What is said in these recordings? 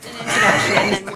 an introduction and then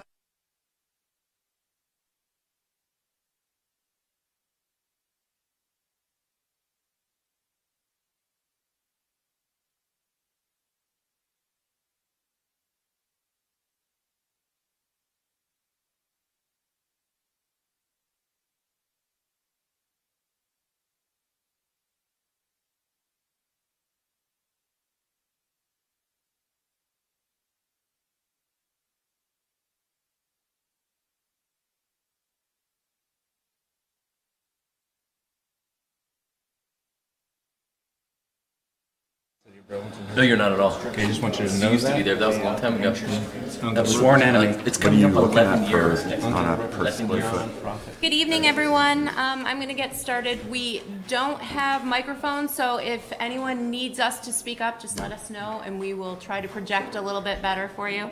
No, you're not at all. Okay, I just want you to You know used to be that. there. That was a long time ago. That was sworn enemy. It's coming up 11 years. On a per square foot. good evening, everyone. I'm going to get started. We don't have microphones, so if anyone needs us to speak up, just let us know, and we will try to project a little bit better for you.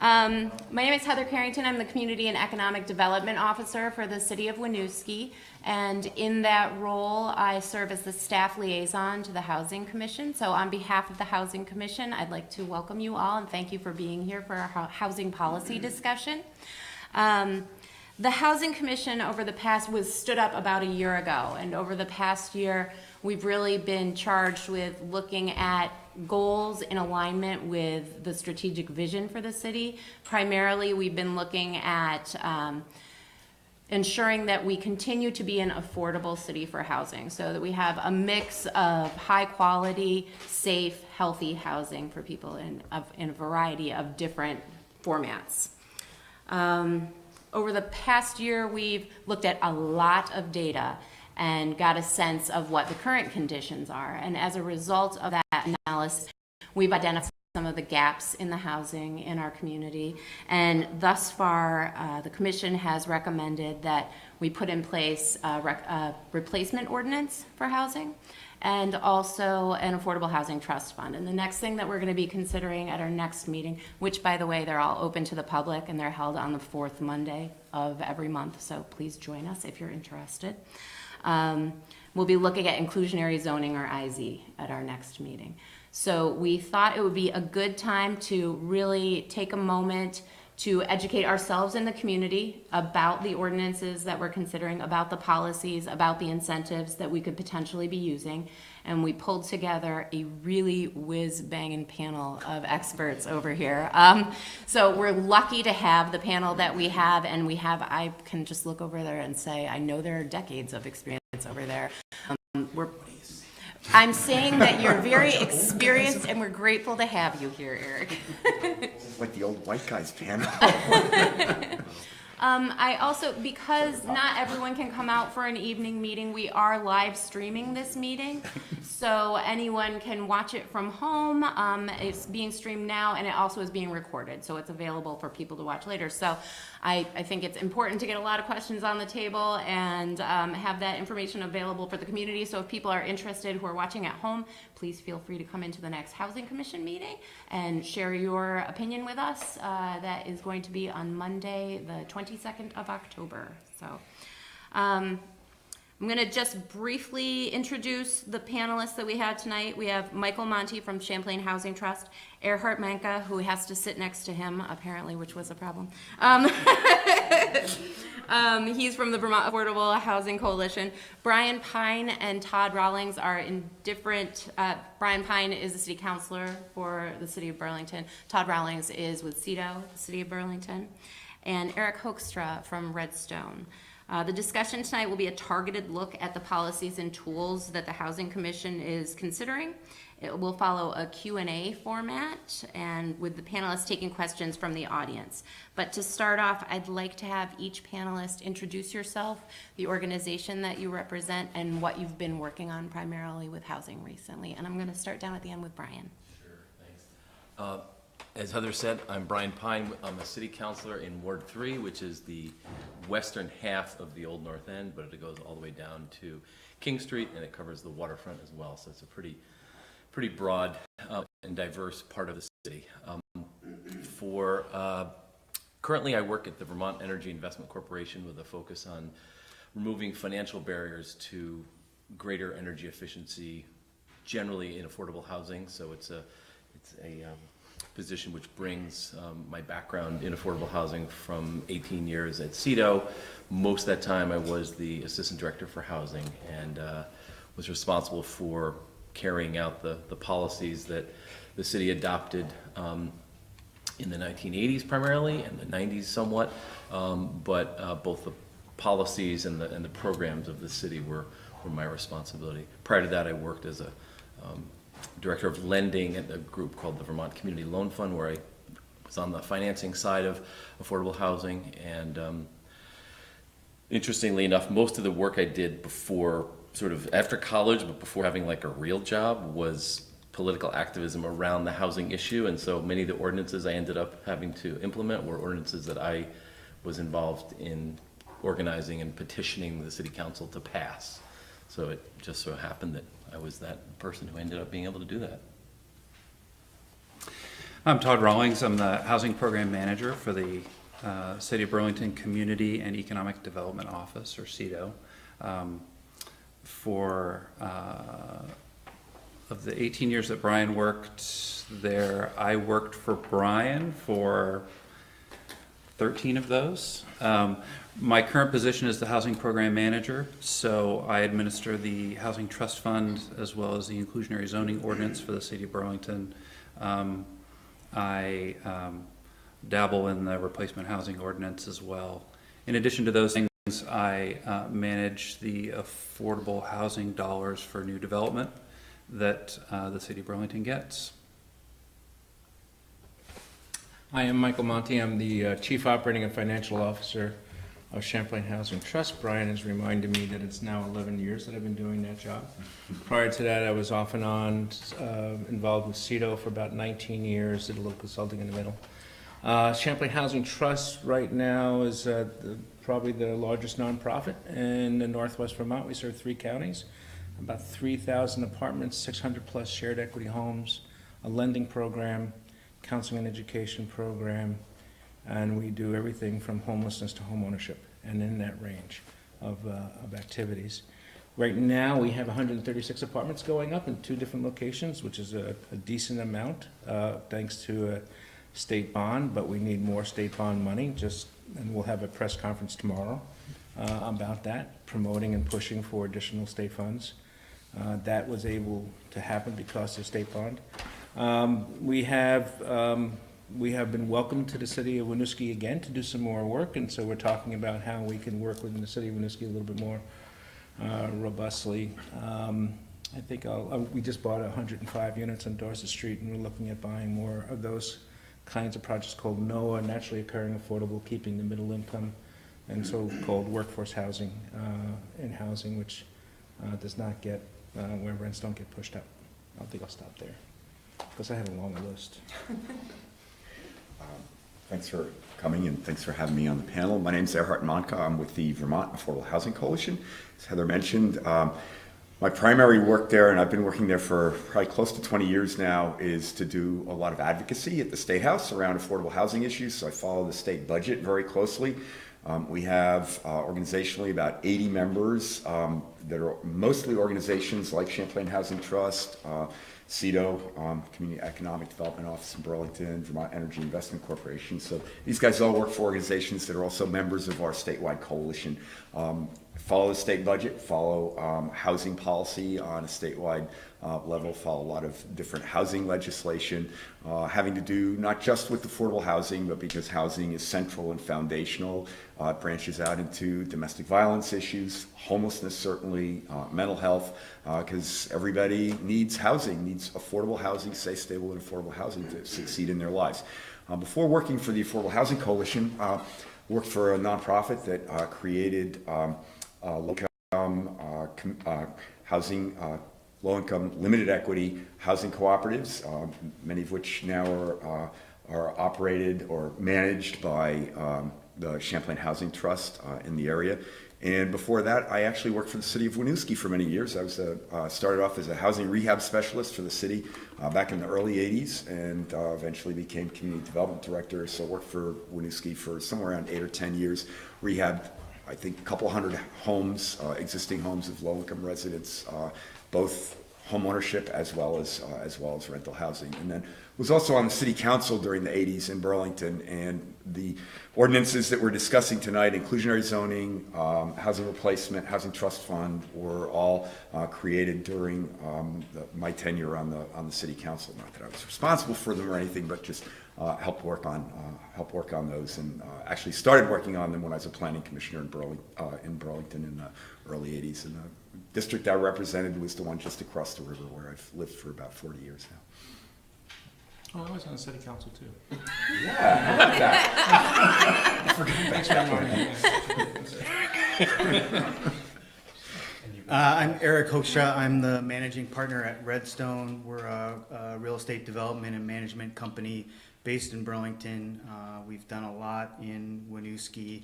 My name is Heather Carrington. I'm the Community and Economic Development Officer for the City of Winooski, and in that role, I serve as the staff liaison to the Housing Commission. So on behalf of the Housing Commission, I'd like to welcome you all and thank you for being here for our housing policy discussion. The Housing Commission was stood up about a year ago, and over the past year, we've really been charged with looking at goals in alignment with the strategic vision for the city. Primarily, we've been looking at ensuring that we continue to be an affordable city for housing, so that we have a mix of high quality, safe, healthy housing for people in a variety of different formats. Over the past year, we've looked at a lot of data and got a sense of what the current conditions are. And as a result of that analysis, we've identified some of the gaps in the housing in our community. And thus far, the Commission has recommended that we put in place a replacement ordinance for housing and also an affordable housing trust fund. And the next thing that we're going to be considering at our next meeting, which by the way, they're all open to the public and they're held on the fourth Monday of every month. So please join us if you're interested. We'll be looking at inclusionary zoning, or IZ, at our next meeting. So we thought it would be a good time to really take a moment to educate ourselves in the community about the ordinances that we're considering, about the policies, about the incentives that we could potentially be using. And we pulled together a really whiz-banging panel of experts over here. So we're lucky to have the panel that we have, and I can just look over there and say, I know there are decades of experience over there. I'm saying that you're very experienced, and we're grateful to have you here, Erik. Like the old white guys panel. I also, because not everyone can come out for an evening meeting, we are live streaming this meeting. So anyone can watch it from home. It's being streamed now, and it also is being recorded. So it's available for people to watch later. So I think it's important to get a lot of questions on the table and have that information available for the community. So if people are interested who are watching at home, please feel free to come into the next Housing Commission meeting and share your opinion with us. That is going to be on Monday, the 22nd of October. So I'm going to just briefly introduce the panelists that we have tonight. We have Michael Monte from Champlain Housing Trust, Erhard Mahnke, who has to sit next to him, apparently, which was a problem. He's from the Vermont Affordable Housing Coalition. Brian Pine and Todd Rawlings are in different, Brian Pine is the city councilor for the city of Burlington. Todd Rawlings is with CEDO, the city of Burlington. And Erik Hoekstra from Redstone. The discussion tonight will be a targeted look at the policies and tools that the Housing Commission is considering. It will follow a Q&A format, and with the panelists taking questions from the audience. But to start off, I'd like to have each panelist introduce yourself, the organization that you represent, and what you've been working on primarily with housing recently. And I'm going to start down at the end with Brian. Sure, thanks. As Heather said, I'm Brian Pine. I'm a city councilor in Ward 3, which is the western half of the Old North End, but it goes all the way down to King Street, and it covers the waterfront as well. So it's a pretty broad and diverse part of the city. Currently, I work at the Vermont Energy Investment Corporation with a focus on removing financial barriers to greater energy efficiency, generally in affordable housing. So it's a position, which brings my background in affordable housing from 18 years at CEDO. Most of that time I was the assistant director for housing and was responsible for carrying out the policies that the city adopted in the 1980s primarily and the 90s somewhat, but both the policies and the programs of the city were my responsibility. Prior to that, I worked as a director of lending at a group called the Vermont Community Loan Fund, where I was on the financing side of affordable housing. And interestingly enough, most of the work I did before, sort of after college, but before having like a real job, was political activism around the housing issue. And so many of the ordinances I ended up having to implement were ordinances that I was involved in organizing and petitioning the city council to pass. So it just so happened that I was that person who ended up being able to do that. I'm Todd Rawlings. I'm the Housing Program Manager for the City of Burlington Community and Economic Development Office, or CEDO. Of the 18 years that Brian worked there, I worked for Brian for 13 of those. My current position is the Housing Program Manager, so I administer the Housing Trust Fund as well as the Inclusionary Zoning Ordinance for the City of Burlington. I dabble in the Replacement Housing Ordinance as well. In addition to those things, I manage the affordable housing dollars for new development that the City of Burlington gets. I am Michael Monte. I'm the Chief Operating and Financial Officer of Champlain Housing Trust. Brian has reminded me that it's now 11 years that I've been doing that job. Prior to that, I was off and on involved with CEDO for about 19 years, did a little consulting in the middle. Champlain Housing Trust right now is probably the largest nonprofit in Northwest Vermont. We serve 3 counties, about 3,000 apartments, 600 plus shared equity homes, a lending program, counseling and education program, and we do everything from homelessness to home ownership, and in that range of activities. Right now, we have 136 apartments going up in 2 different locations, which is a decent amount, thanks to a state bond, but we need more state bond money, and we'll have a press conference tomorrow about that, promoting and pushing for additional state funds. That was able to happen because of state bond. We have been welcomed to the city of Winooski again to do some more work, and so we're talking about how we can work within the city of Winooski a little bit more robustly. I think we just bought 105 units on Dorset Street, and we're looking at buying more of those kinds of projects called NOAA, naturally occurring affordable, keeping the middle income, and so-called workforce housing in housing, which does not get where rents don't get pushed up. I don't think I'll stop there because I have a long list. Thanks for coming and thanks for having me on the panel. My name is Erhard Mahnke. I'm with the Vermont Affordable Housing Coalition. As Heather mentioned, my primary work there, and I've been working there for probably close to 20 years now, is to do a lot of advocacy at the State House around affordable housing issues. So I follow the state budget very closely. We have organizationally about 80 members that are mostly organizations like Champlain Housing Trust, CEDO, Community Economic Development Office in Burlington, Vermont Energy Investment Corporation. So these guys all work for organizations that are also members of our statewide coalition. Follow the state budget, follow housing policy on a statewide level, follow a lot of different housing legislation, having to do not just with affordable housing, but because housing is central and foundational, it branches out into domestic violence issues, homelessness certainly, mental health, because everybody needs housing, needs affordable housing, safe, stable, and affordable housing to succeed in their lives. Before working for the Affordable Housing Coalition, worked for a nonprofit that created low-income housing, low-income limited equity housing cooperatives, many of which now are operated or managed by the Champlain Housing Trust in the area. And before that, I actually worked for the city of Winooski for many years. I was started off as a housing rehab specialist for the city back in the early 80s, and eventually became community development director. So worked for Winooski for somewhere around 8 or 10 years, rehabbed, I think, a couple hundred homes, existing homes of low-income residents, both homeownership as well as rental housing. And then was also on the city council during the 80s in Burlington, and the ordinances that we're discussing tonight, inclusionary zoning, housing replacement, housing trust fund, were all created during my tenure on the city council. Not that I was responsible for them or anything, but just helped work on those, and actually started working on them when I was a planning commissioner in Burlington in the early 80s. And the district I represented was the one just across the river, where I've lived for about 40 years now. Oh, I was on the city council too. Yeah, how about that? Thanks for reminding me. I'm Erik Hoekstra. I'm the managing partner at Redstone. We're a real estate development and management company based in Burlington. We've done a lot in Winooski.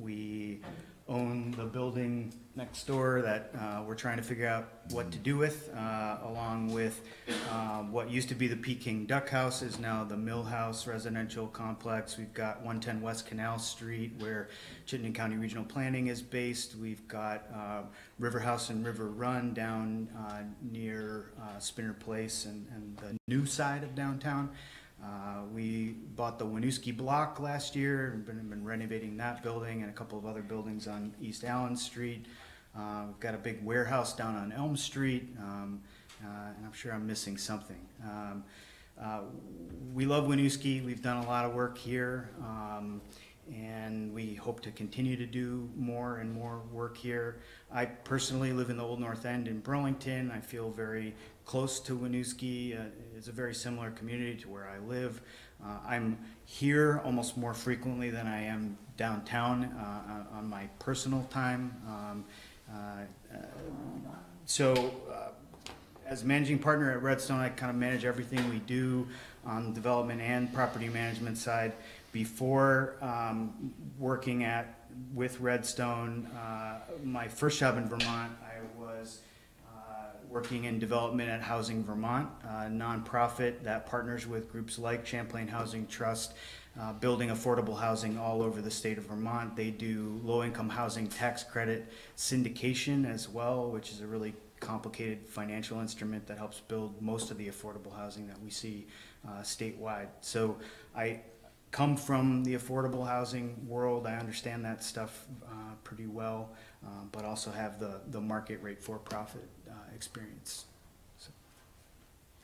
We own the building next door that we're trying to figure out what to do with, along with what used to be the Peking Duck House is now the Mill House residential complex. We've got 110 West Canal Street, where Chittenden County Regional Planning is based. We've got River House and River Run down near Spinner Place and the new side of downtown. We bought the Winooski block last year and been renovating that building and a couple of other buildings on East Allen Street. We've got a big warehouse down on Elm Street, and I'm sure I'm missing something. We love Winooski. We've done a lot of work here, and we hope to continue to do more and more work here. I personally live in the Old North End in Burlington. I feel very close to Winooski. It's a very similar community to where I live. I'm here almost more frequently than I am downtown on my personal time. As managing partner at Redstone, I kind of manage everything we do on the development and property management side. Before working with Redstone, my first job in Vermont, I was working in development at Housing Vermont, a nonprofit that partners with groups like Champlain Housing Trust, building affordable housing all over the state of Vermont. They do low-income housing tax credit syndication as well, which is a really complicated financial instrument that helps build most of the affordable housing that we see statewide. So I come from the affordable housing world. I understand that stuff pretty well, but also have the market rate for-profit experience. So.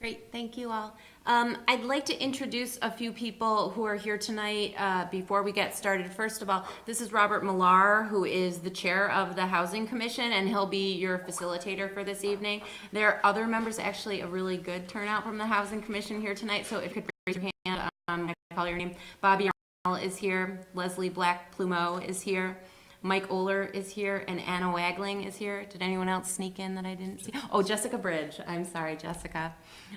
Great, thank you all. I'd like to introduce a few people who are here tonight before we get started. First of all, this is Robert Millar, who is the chair of the Housing Commission, and he'll be your facilitator for this evening. There are other members, actually a really good turnout from the Housing Commission here tonight, so if you could raise your hand, I call your name. Bobby Arnold is here, Leslie Black-Plumeau is here, Mike Oler is here, and Anna Wagling is here. Did anyone else sneak in that I didn't see? Oh, Jessica Bridge. I'm sorry, Jessica.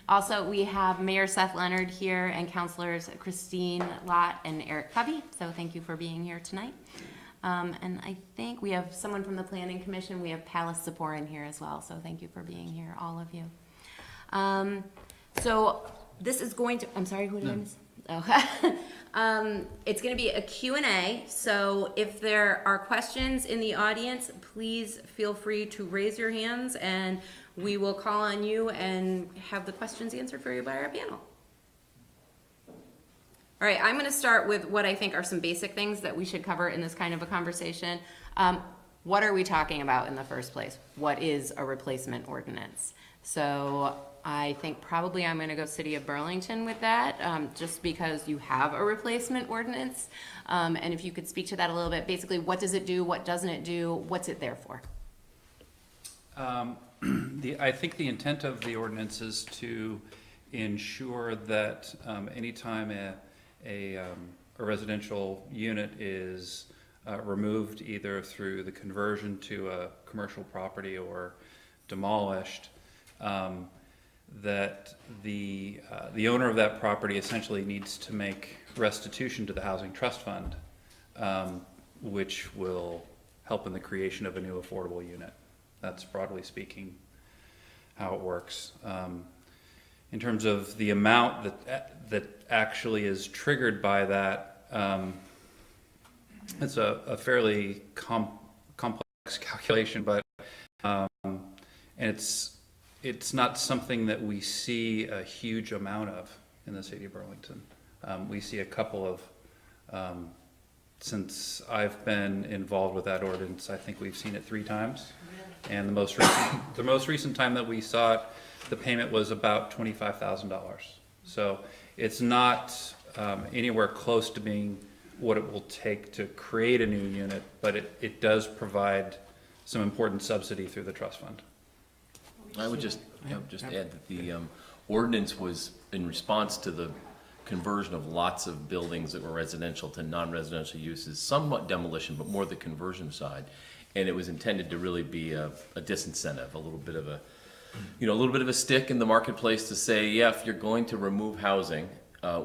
Also, we have Mayor Seth Leonard here and Councilors Christine Lott and Erik Covey. So thank you for being here tonight. And I think we have someone from the Planning Commission. We have Palace Saporin here as well. So thank you for being here, all of you. So this is going to, I'm sorry, who did I miss? Oh, it's going to be a Q&A, so if there are questions in the audience, please feel free to raise your hands and we will call on you and have the questions answered for you by our panel. All right, I'm going to start with what I think are some basic things that we should cover in this kind of a conversation. What are we talking about in the first place? What is a replacement ordinance? So I think probably I'm going to go City of Burlington with that, just because you have a replacement ordinance. And if you could speak to that a little bit, basically, what does it do? What doesn't it do? What's it there for? I think the intent of the ordinance is to ensure that anytime a residential unit is removed, either through the conversion to a commercial property or demolished, that the owner of that property essentially needs to make restitution to the Housing Trust Fund, which will help in the creation of a new affordable unit. That's broadly speaking how it works. In terms of the amount that actually is triggered by that, it's a fairly complex calculation, but and it's not something that we see a huge amount of in the city of Burlington. We see a couple of, since I've been involved with that ordinance, I think we've seen it 3 times. And the most recent time that we saw it, the payment was about $25,000. So it's not anywhere close to being what it will take to create a new unit, but it does provide some important subsidy through the trust fund. I would just add that the ordinance was in response to the conversion of lots of buildings that were residential to non-residential uses, somewhat demolition, but more the conversion side. And it was intended to really be a disincentive, a little bit of a, a little bit of a stick in the marketplace to say, yeah, if you're going to remove housing,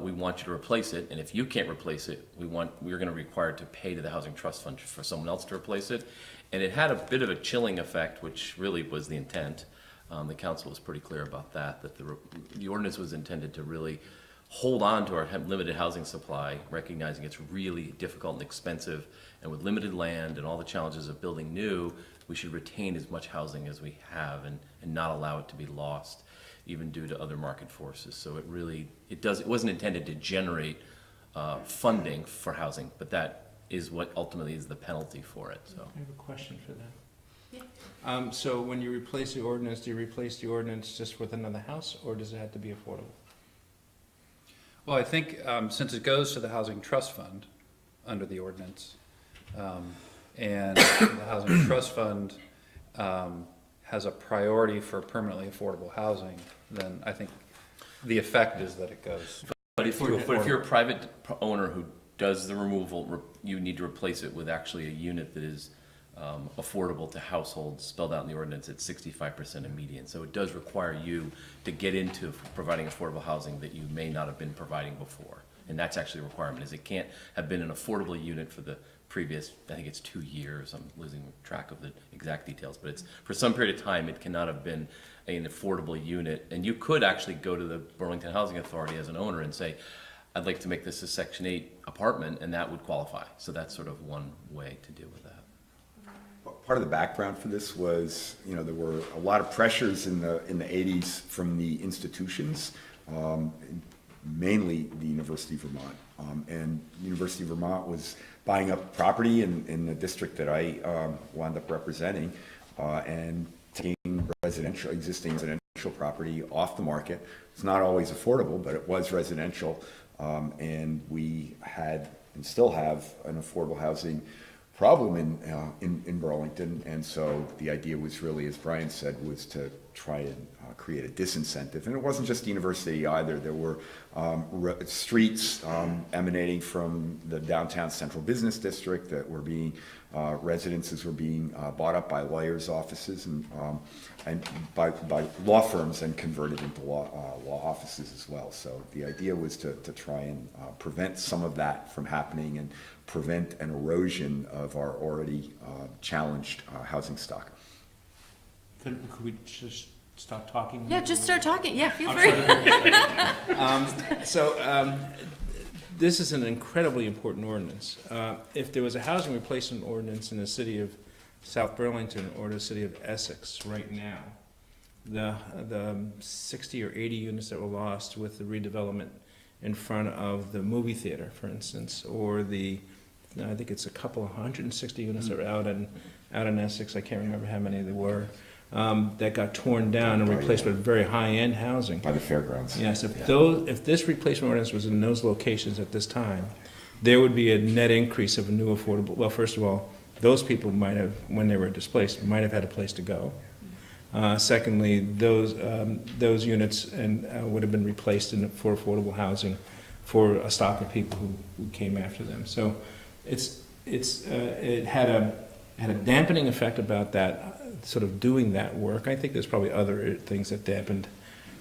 we want you to replace it, and if you can't replace it, we're going to require to pay to the housing trust fund for someone else to replace it. And it had a bit of a chilling effect, which really was the intent. The council was pretty clear about that the ordinance was intended to really hold on to our limited housing supply, recognizing it's really difficult and expensive, and with limited land and all the challenges of building new, we should retain as much housing as we have and not allow it to be lost, even due to other market forces. So it wasn't intended to generate funding for housing, but that is what ultimately is the penalty for it. So I have a question for that. Yeah. So when you replace the ordinance, do you replace the ordinance just with another house, or does it have to be affordable? Well, I think since it goes to the Housing Trust Fund under the ordinance, and the Housing Trust Fund has a priority for permanently affordable housing, then I think the effect is that it goes. But if you're a private owner who does the removal, you need to replace it with actually a unit that is affordable to households, spelled out in the ordinance at 65% of median. So it does require you to get into providing affordable housing that you may not have been providing before. And that's actually a requirement, is it can't have been an affordable unit for the previous, I think it's 2 years, I'm losing track of the exact details, but it's for some period of time it cannot have been an affordable unit. And you could actually go to the Burlington Housing Authority as an owner and say, I'd like to make this a Section 8 apartment, and that would qualify. So that's sort of one way to deal with that. Part of the background for this was, there were a lot of pressures in the 80s from the institutions, mainly the University of Vermont. And the University of Vermont was buying up property in the district that I wound up representing, and taking existing residential property off the market. It's not always affordable, but it was residential. And we had and still have an affordable housing problem in Burlington, and so the idea was really, as Brian said, was to try and create a disincentive. And it wasn't just the university either. There were streets emanating from the downtown central business district that were being, residences were being bought up by lawyers' offices and by law firms and converted into law offices as well. So the idea was to try and prevent some of that from happening and prevent an erosion of our already challenged housing stock. Could we just stop talking? Yeah, just start talking. Yeah, feel free. This is an incredibly important ordinance. If there was a housing replacement ordinance in the city of South Burlington or the city of Essex right now, the 60 or 80 units that were lost with the redevelopment in front of the movie theater, for instance, or I think it's a couple of 160 units that were out in Essex, I can't remember how many there were, that got torn down and replaced with very high-end housing. By the fairgrounds. Yes, if this replacement ordinance was in those locations at this time, there would be a net increase of a new affordable, well, first of all, those people might have, when they were displaced, might have had a place to go. Secondly, those units would have been replaced for affordable housing for a stock of people who came after them. So it had a dampening effect about that, sort of doing that work. I think there's probably other things that dampened,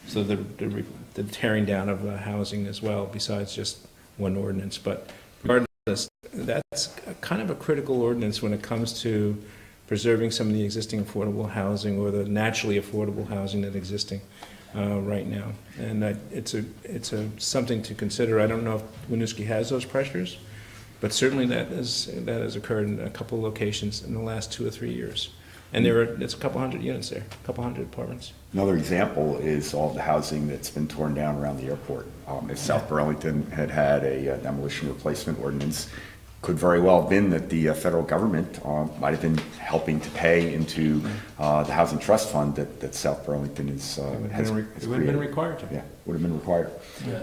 so the tearing down of housing as well, besides just one ordinance. But regardless, that's kind of a critical ordinance when it comes to preserving some of the existing affordable housing or the naturally affordable housing that's existing right now. And it's something to consider. I don't know if Winooski has those pressures, but certainly that has occurred in a couple of locations in the last 2 or 3 years. And it's a couple hundred units there, a couple hundred apartments. Another example is all the housing that's been torn down around the airport. If South Burlington had had a demolition replacement ordinance, could very well have been that the federal government might have been helping to pay into the housing trust fund that South Burlington has It would have been created. required to. Yeah, would have been required.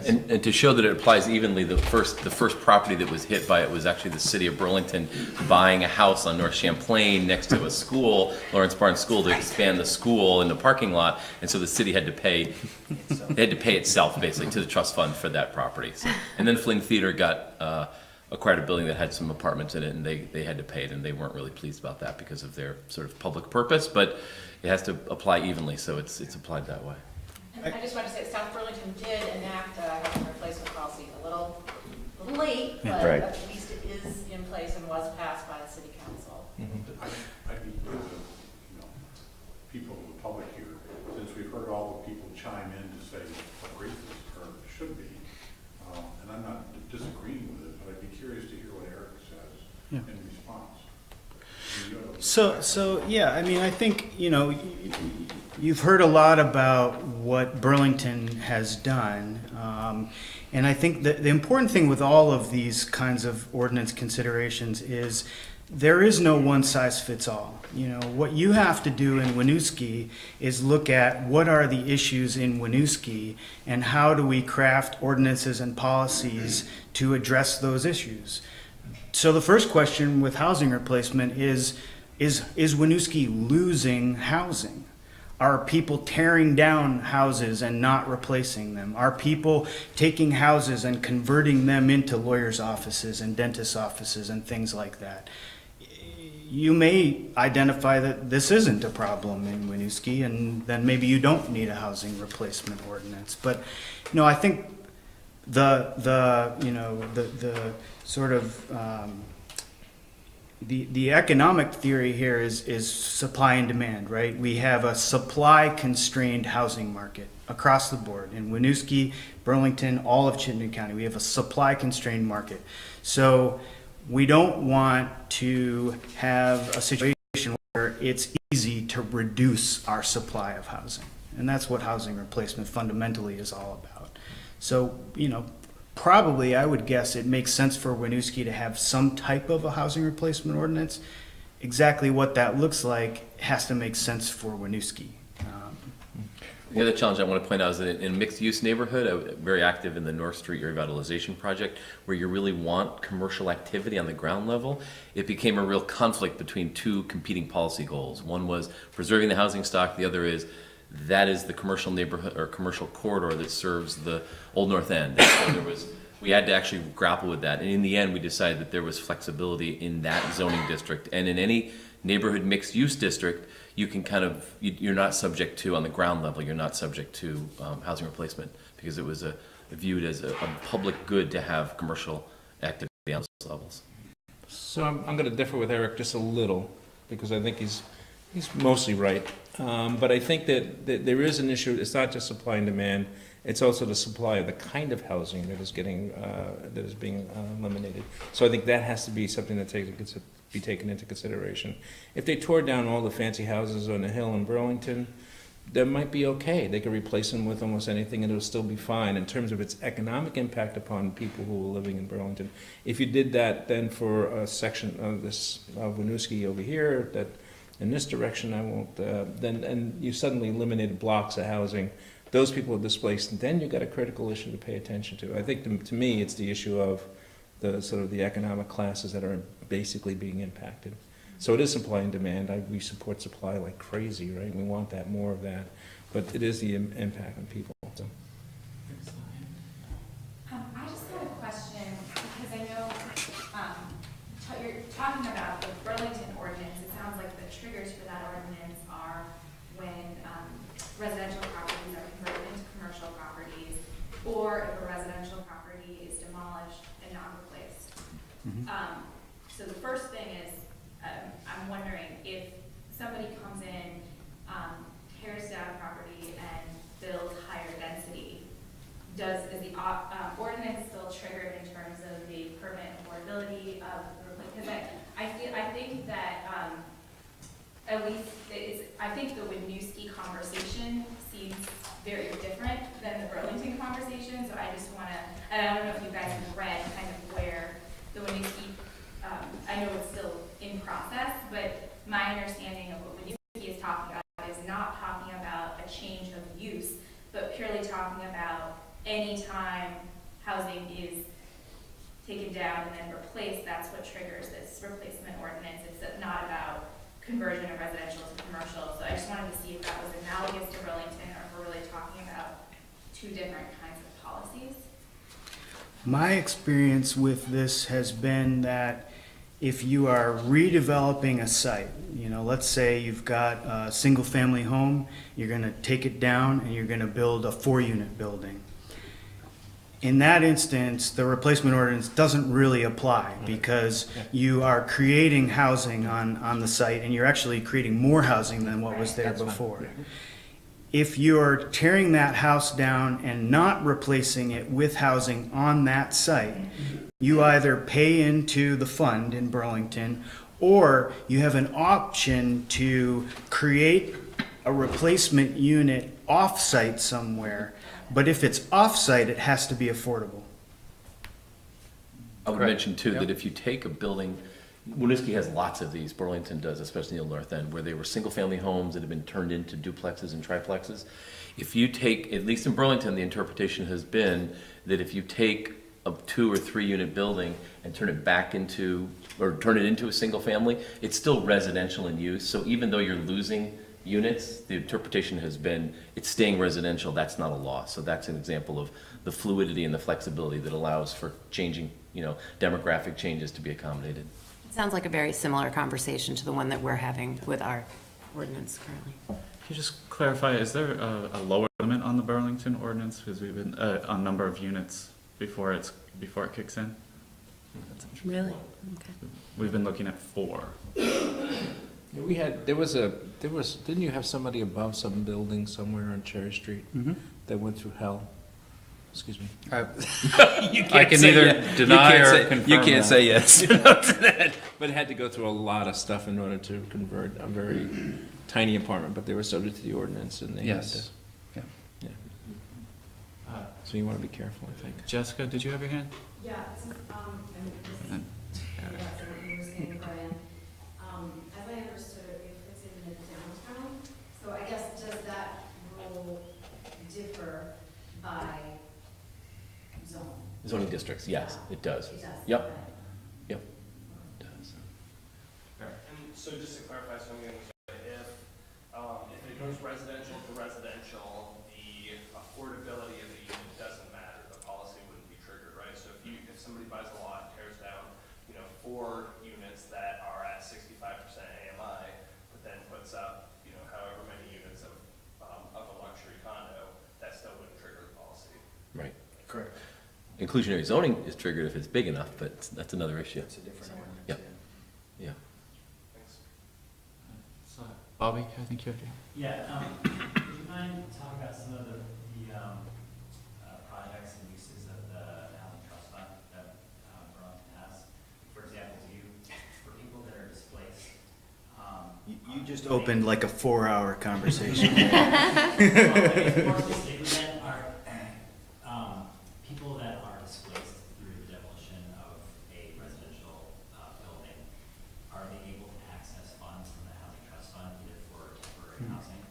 And to show that it applies evenly, the first property that was hit by it was actually the city of Burlington buying a house on North Champlain next to a school, Lawrence Barnes School, to expand the school in the parking lot, and so the city had to pay, they had to pay itself basically to the trust fund for that property. So, and then Flynn Theater got acquired a building that had some apartments in it, and they had to pay it, and they weren't really pleased about that because of their sort of public purpose, but it has to apply evenly, so it's applied that way. And I just want to say, South Burlington did enact a housing replacement policy a little late, but Right. at least it is in place and was passed by the city council. I'd be good to, people in the public here, since we've heard all the people chime in to say how great this term should be, and I'm not disagreeing with it, but I'd be curious to hear what Erik says in response. So yeah, I mean, I think, you've heard a lot about what Burlington has done. And I think that the important thing with all of these kinds of ordinance considerations is there is no one size fits all. What you have to do in Winooski is look at what are the issues in Winooski and how do we craft ordinances and policies to address those issues. So the first question with housing replacement is Winooski losing housing? Are people tearing down houses and not replacing them? Are people taking houses and converting them into lawyers' offices and dentists' offices and things like that? You may identify that this isn't a problem in Winooski, and then maybe you don't need a housing replacement ordinance. But, I think the sort of the economic theory here is supply and demand, right? We have a supply-constrained housing market across the board. In Winooski, Burlington, all of Chittenden County, we have a supply-constrained market. So we don't want to have a situation where it's easy to reduce our supply of housing. And that's what housing replacement fundamentally is all about. So, probably, I would guess it makes sense for Winooski to have some type of a housing replacement ordinance. Exactly what that looks like has to make sense for Winooski. The other challenge I want to point out is that in a mixed-use neighborhood, very active in the North Street revitalization project, where you really want commercial activity on the ground level, it became a real conflict between two competing policy goals. One was preserving the housing stock, the other is that is the commercial neighborhood or commercial corridor that serves the Old North End. So we had to actually grapple with that, and in the end, we decided that there was flexibility in that zoning district, and in any neighborhood mixed-use district, you can you're not subject to, on the ground level, you're not subject to housing replacement, because it was viewed as a public good to have commercial activity on those levels. So I'm going to differ with Erik just a little, because I think he's mostly right. But I think that there is an issue. It's not just supply and demand. It's also the supply of the kind of housing that is being eliminated. So I think that has to be something that be taken into consideration. If they tore down all the fancy houses on the hill in Burlington, that might be okay. They could replace them with almost anything and it'll still be fine in terms of its economic impact upon people who are living in Burlington. If you did that then for a section of this Winooski over here, that in this direction I won't, and you suddenly eliminated blocks of housing, those people are displaced, and then you've got a critical issue to pay attention to. I think to me it's the issue of the sort of the economic classes that are basically being impacted. So it is supply and demand. We support supply like crazy, right? We want that, more of that. But it is the impact on people. So. I just had a question, because I know you're talking about the Burlington ordinance. It sounds like the triggers for that ordinance are when residential properties are converted into commercial properties, or if a residential property is demolished and not replaced. Mm-hmm. So the first thing is, I'm wondering if somebody comes in, tears down property and builds higher density, is the ordinance still triggered in terms of the permit affordability of the, because I think that at least, I think the Winooski conversation seems very different than the Burlington conversation, so I just wanna, and I don't know if you guys have read kind of where the Winooski, I know it's still in process, but my understanding of what Winooski is talking about is not talking about a change of use, but purely talking about any time housing is taken down and then replaced, that's what triggers this replacement ordinance. It's not about conversion of residential to commercial. So I just wanted to see if that was analogous to Burlington, or if we're really talking about two different kinds of policies. My experience with this has been that if you are redeveloping a site, you know, let's say you've got a single-family home, you're going to take it down and you're going to build a 4-unit building. In that instance, the replacement ordinance doesn't really apply because you are creating housing on the site, and you're actually creating more housing than what was there before. If you're tearing that house down and not replacing it with housing on that site, you either pay into the fund in Burlington, or you have an option to create a replacement unit off-site somewhere. But if it's off-site, it has to be affordable. I would Correct. mention too, Yep. that if you take a building, Winooski has lots of these, Burlington does, especially in the north end, where they were single-family homes that have been turned into duplexes and triplexes. If you take, at least in Burlington, the interpretation has been that if you take a 2 or 3 unit building and turn it back into, or turn it into a single family, it's still residential in use. So even though you're losing units, the interpretation has been it's staying residential. That's not a law. So that's an example of the fluidity and the flexibility that allows for changing, demographic changes to be accommodated. It sounds like a very similar conversation to the one that we're having with our ordinance currently. Can you just clarify, is there a lower limit on the Burlington ordinance? Because we've been, on number of units before it kicks in? Really? Okay. We've been looking at 4. Didn't you have somebody above some building somewhere on Cherry Street that went through hell? Excuse me. I can neither deny or confirm. You can't that. say yes to that. But it had to go through a lot of stuff in order to convert a very tiny apartment, but they were subject to the ordinance and they had to. Yes. Yeah. Yeah. So you want to be careful, I think. Jessica, did you have your hand? Yeah, so, and this, what you were saying, Brian, as I understood it, it fits in the downtown, so I guess does that rule differ by zone? Zoning districts, yes, it does. It does. Yep. Okay. Yep. It does. And so just to clarify something, if it goes residential to residential, the affordability of the unit doesn't matter, the policy wouldn't be triggered, right? So if somebody buys a lot, tears down, 4 units that are at 65% AMI, but then puts up, however many units of a luxury condo, that still wouldn't trigger the policy. Right. Correct. Inclusionary zoning is triggered if it's big enough, but that's another issue. It's a different ordinance. Yep. Yeah. Thanks. So, Bobby, I think you had your hand. Yeah, would you mind talking about some of the projects and uses of the housing trust fund that Burlington has? For example, for people that are displaced, You just opened like a 4-hour conversation. more specifically then, are people that are displaced through the demolition of a residential building, are they able to access funds from the housing trust fund either for temporary housing,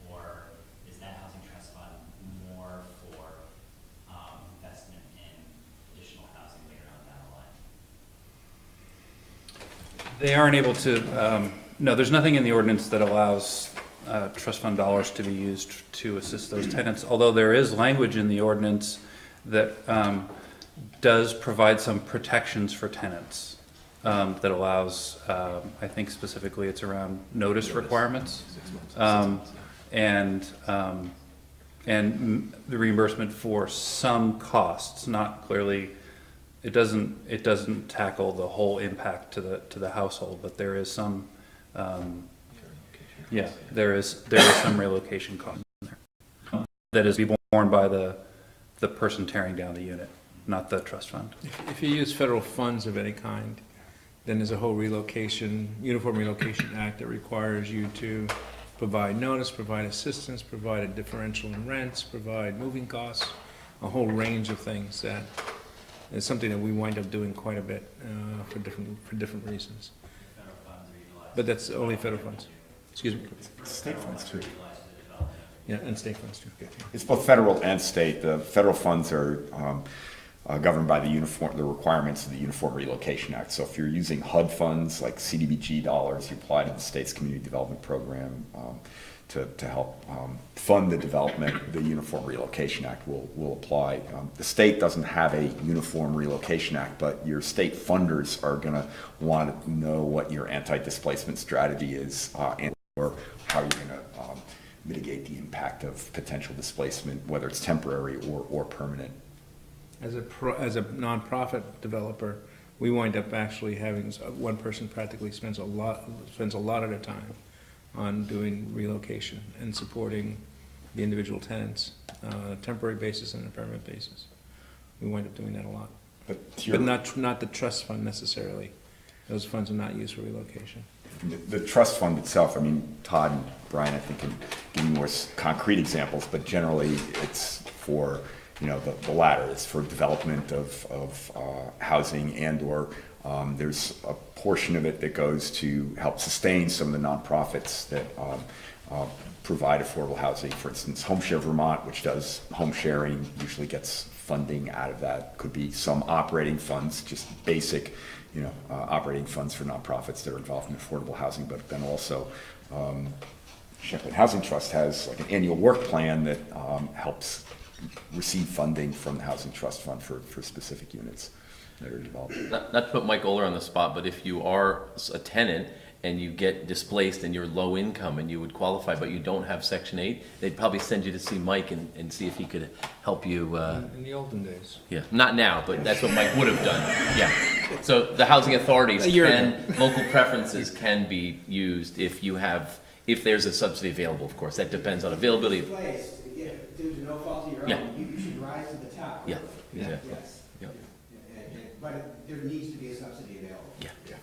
or is that housing trust fund more for investment in additional housing later on down the line? They aren't able to, no, there's nothing in the ordinance that allows trust fund dollars to be used to assist those tenants, although there is language in the ordinance that does provide some protections for tenants that allows, I think specifically it's around notice requirements. 6 months. And the reimbursement for some costs, not clearly, it doesn't tackle the whole impact to the household, but there is some, there is some relocation cost in there that is borne by the person tearing down the unit, not the trust fund. If you use federal funds of any kind, Then there's a whole Uniform Relocation Act that requires you to provide notice, provide assistance, provide a differential in rents, provide moving costs, a whole range of things that is something that we wind up doing quite a bit for different reasons. Federal funds are utilized. But that's only federal funds. Excuse me. State funds too. Yeah, and state funds too. It's both federal and state. The federal funds are governed by the requirements of the Uniform Relocation Act. So if you're using HUD funds like CDBG dollars, you apply to the state's community development program to help fund the development. The Uniform Relocation Act will apply. The state doesn't have a Uniform Relocation Act, but your state funders are going to want to know what your anti-displacement strategy is and or how you're going to mitigate the impact of potential displacement, whether it's temporary or permanent. As a nonprofit developer, we wind up actually having one person practically spends a lot of their time on doing relocation and supporting the individual tenants, a temporary basis and a permanent basis. We wind up doing that a lot, but not the trust fund necessarily. Those funds are not used for relocation. The trust fund itself, I mean, Todd and Brian, I think, can give you more concrete examples, but generally it's for, the latter. It's for development of housing and/or there's a portion of it that goes to help sustain some of the nonprofits that provide affordable housing. For instance, HomeShare Vermont, which does home sharing, usually gets funding out of that. Could be some operating funds, just basic operating funds for nonprofits that are involved in affordable housing, but then also Champlain Housing Trust has like an annual work plan that helps receive funding from the Housing Trust Fund for specific units that are developed. Not to put Mike Oler on the spot, but if you are a tenant and you get displaced and you're low income and you would qualify, but you don't have Section 8, they'd probably send you to see Mike and see if he could help you. In the olden days. Yeah, not now, but that's what Mike would have done. Yeah. So the housing authorities local preferences can be used if there's a subsidy available, of course. That depends on availability. Due to no fault of your own, you should rise to the top. Yeah, exactly. Yes. Yeah. But there needs to be a subsidy available. Yeah. Yeah.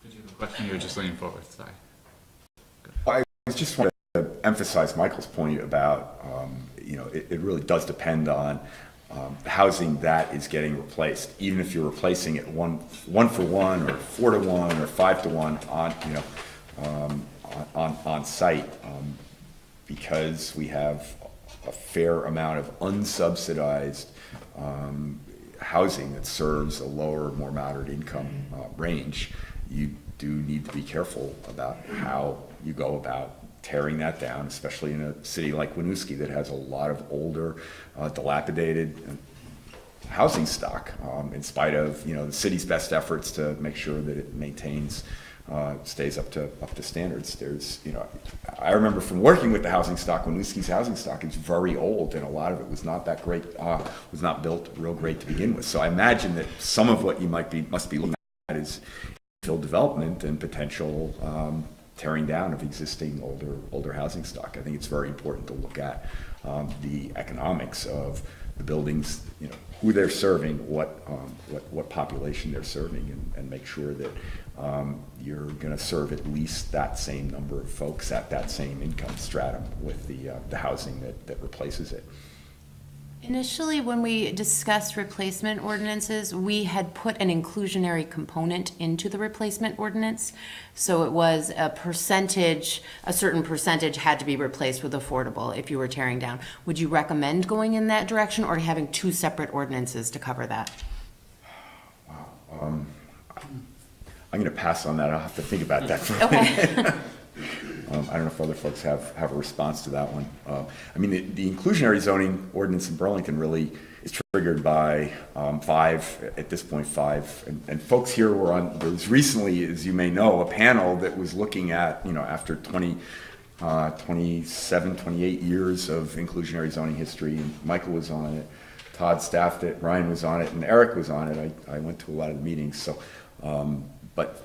Did you have a question? You were just leaning forward. Sorry. I just want to emphasize Michael's point about, it really does depend on housing that is getting replaced, even if you're replacing it one for one or 4 to 1 or 5 to 1 on site, because we have a fair amount of unsubsidized housing that serves a lower, more moderate income range. You do need to be careful about how you go about tearing that down, especially in a city like Winooski that has a lot of older, dilapidated housing stock, in spite of the city's best efforts to make sure that it maintains, stays up to standards. There's, I remember from working with the housing stock, Winooski's housing stock is very old, and a lot of it was not that great, was not built real great to begin with. So I imagine that some of what you must be looking at is infill development and potential tearing down of existing older housing stock. I think it's very important to look at the economics of the buildings, who they're serving, what population they're serving, and make sure that you're going to serve at least that same number of folks at that same income stratum with the housing that replaces it. Initially, when we discussed replacement ordinances, we had put an inclusionary component into the replacement ordinance. So it was a certain percentage had to be replaced with affordable if you were tearing down. Would you recommend going in that direction or having 2 separate ordinances to cover that? Wow. I'm going to pass on that. I'll have to think about that for a minute. Okay. I don't know if other folks have a response to that one. I mean, the inclusionary zoning ordinance in Burlington really is triggered by 5, at this point 5, and folks here were on, there was recently, as you may know, a panel that was looking at, after 27, 28 years of inclusionary zoning history, and Michael was on it, Todd staffed it, Ryan was on it, and Erik was on it. I went to a lot of the meetings, so, but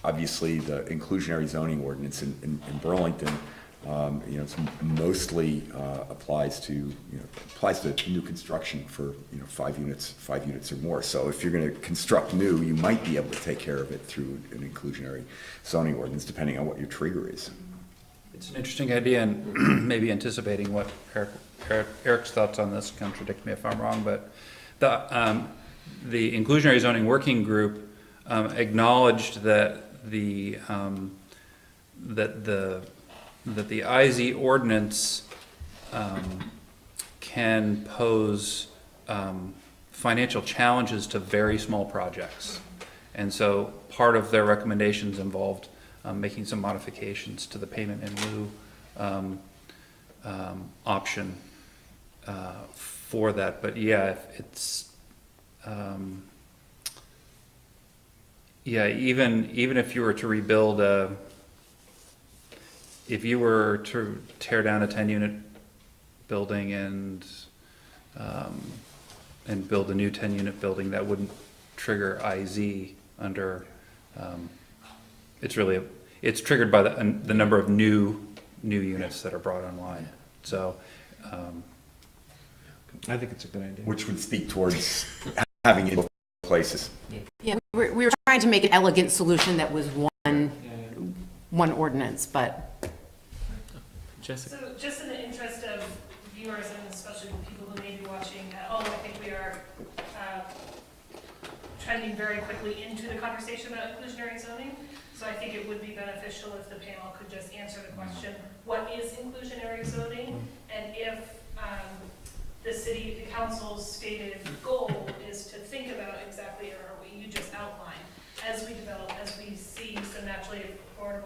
obviously the inclusionary zoning ordinance in Burlington It's mostly applies to new construction for 5 units or more. So if you're going to construct new, you might be able to take care of it through an inclusionary zoning ordinance, depending on what your trigger is. It's an interesting idea, and maybe anticipating what Eric's thoughts on this, contradict me if I'm wrong, but the inclusionary zoning working group acknowledged that the IZ ordinance can pose financial challenges to very small projects. And so part of their recommendations involved making some modifications to the payment in lieu option for that. But yeah, it's even if you were to rebuild if you were to tear down a 10-unit building and build a new 10-unit building, that wouldn't trigger IZ under. It's triggered by the number of new units that are brought online. So. I think it's a good idea. Which would speak towards having it in both places. Yeah, we were trying to make an elegant solution that was one ordinance, but. Jessica. So just in the interest of viewers and especially people who may be watching at home, I think we are trending very quickly into the conversation about inclusionary zoning. So I think it would be beneficial if the panel could just answer the question, what is inclusionary zoning? And if the council's stated goal is to think about exactly what you just outlined as we develop, as we see some naturally occurring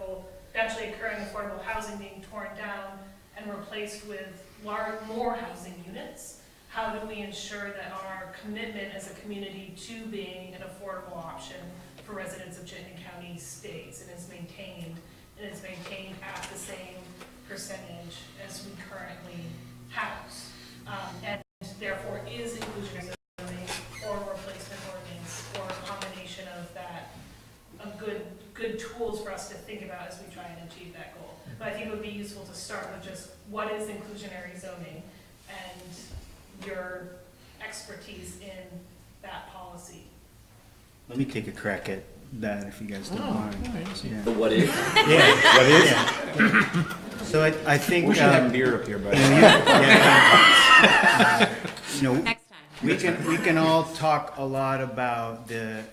affordable housing being torn down and replaced with more housing units. How do we ensure that our commitment as a community to being an affordable option for residents of Chittenden County stays and is maintained at the same percentage as we currently house? And therefore is inclusionary zoning or replacement ordinance or a combination of that good tools for us to think about as we try and achieve that goal. But I think it would be useful to start with just what is inclusionary zoning and your expertise in that policy. Let me take a crack at that if you guys don't mind. Yeah. But what is? Yeah. What is? Yeah. So I think We should have beer up here, buddy. Next time. we can all talk a lot about the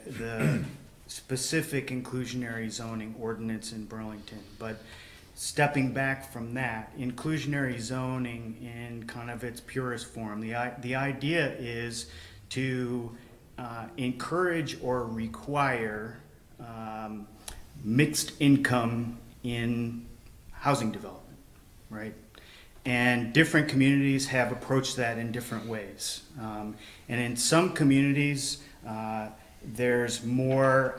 specific inclusionary zoning ordinance in Burlington, but stepping back from that, inclusionary zoning in kind of its purest form, the idea is to encourage or require mixed income in housing development, right? And different communities have approached that in different ways. And in some communities, there's more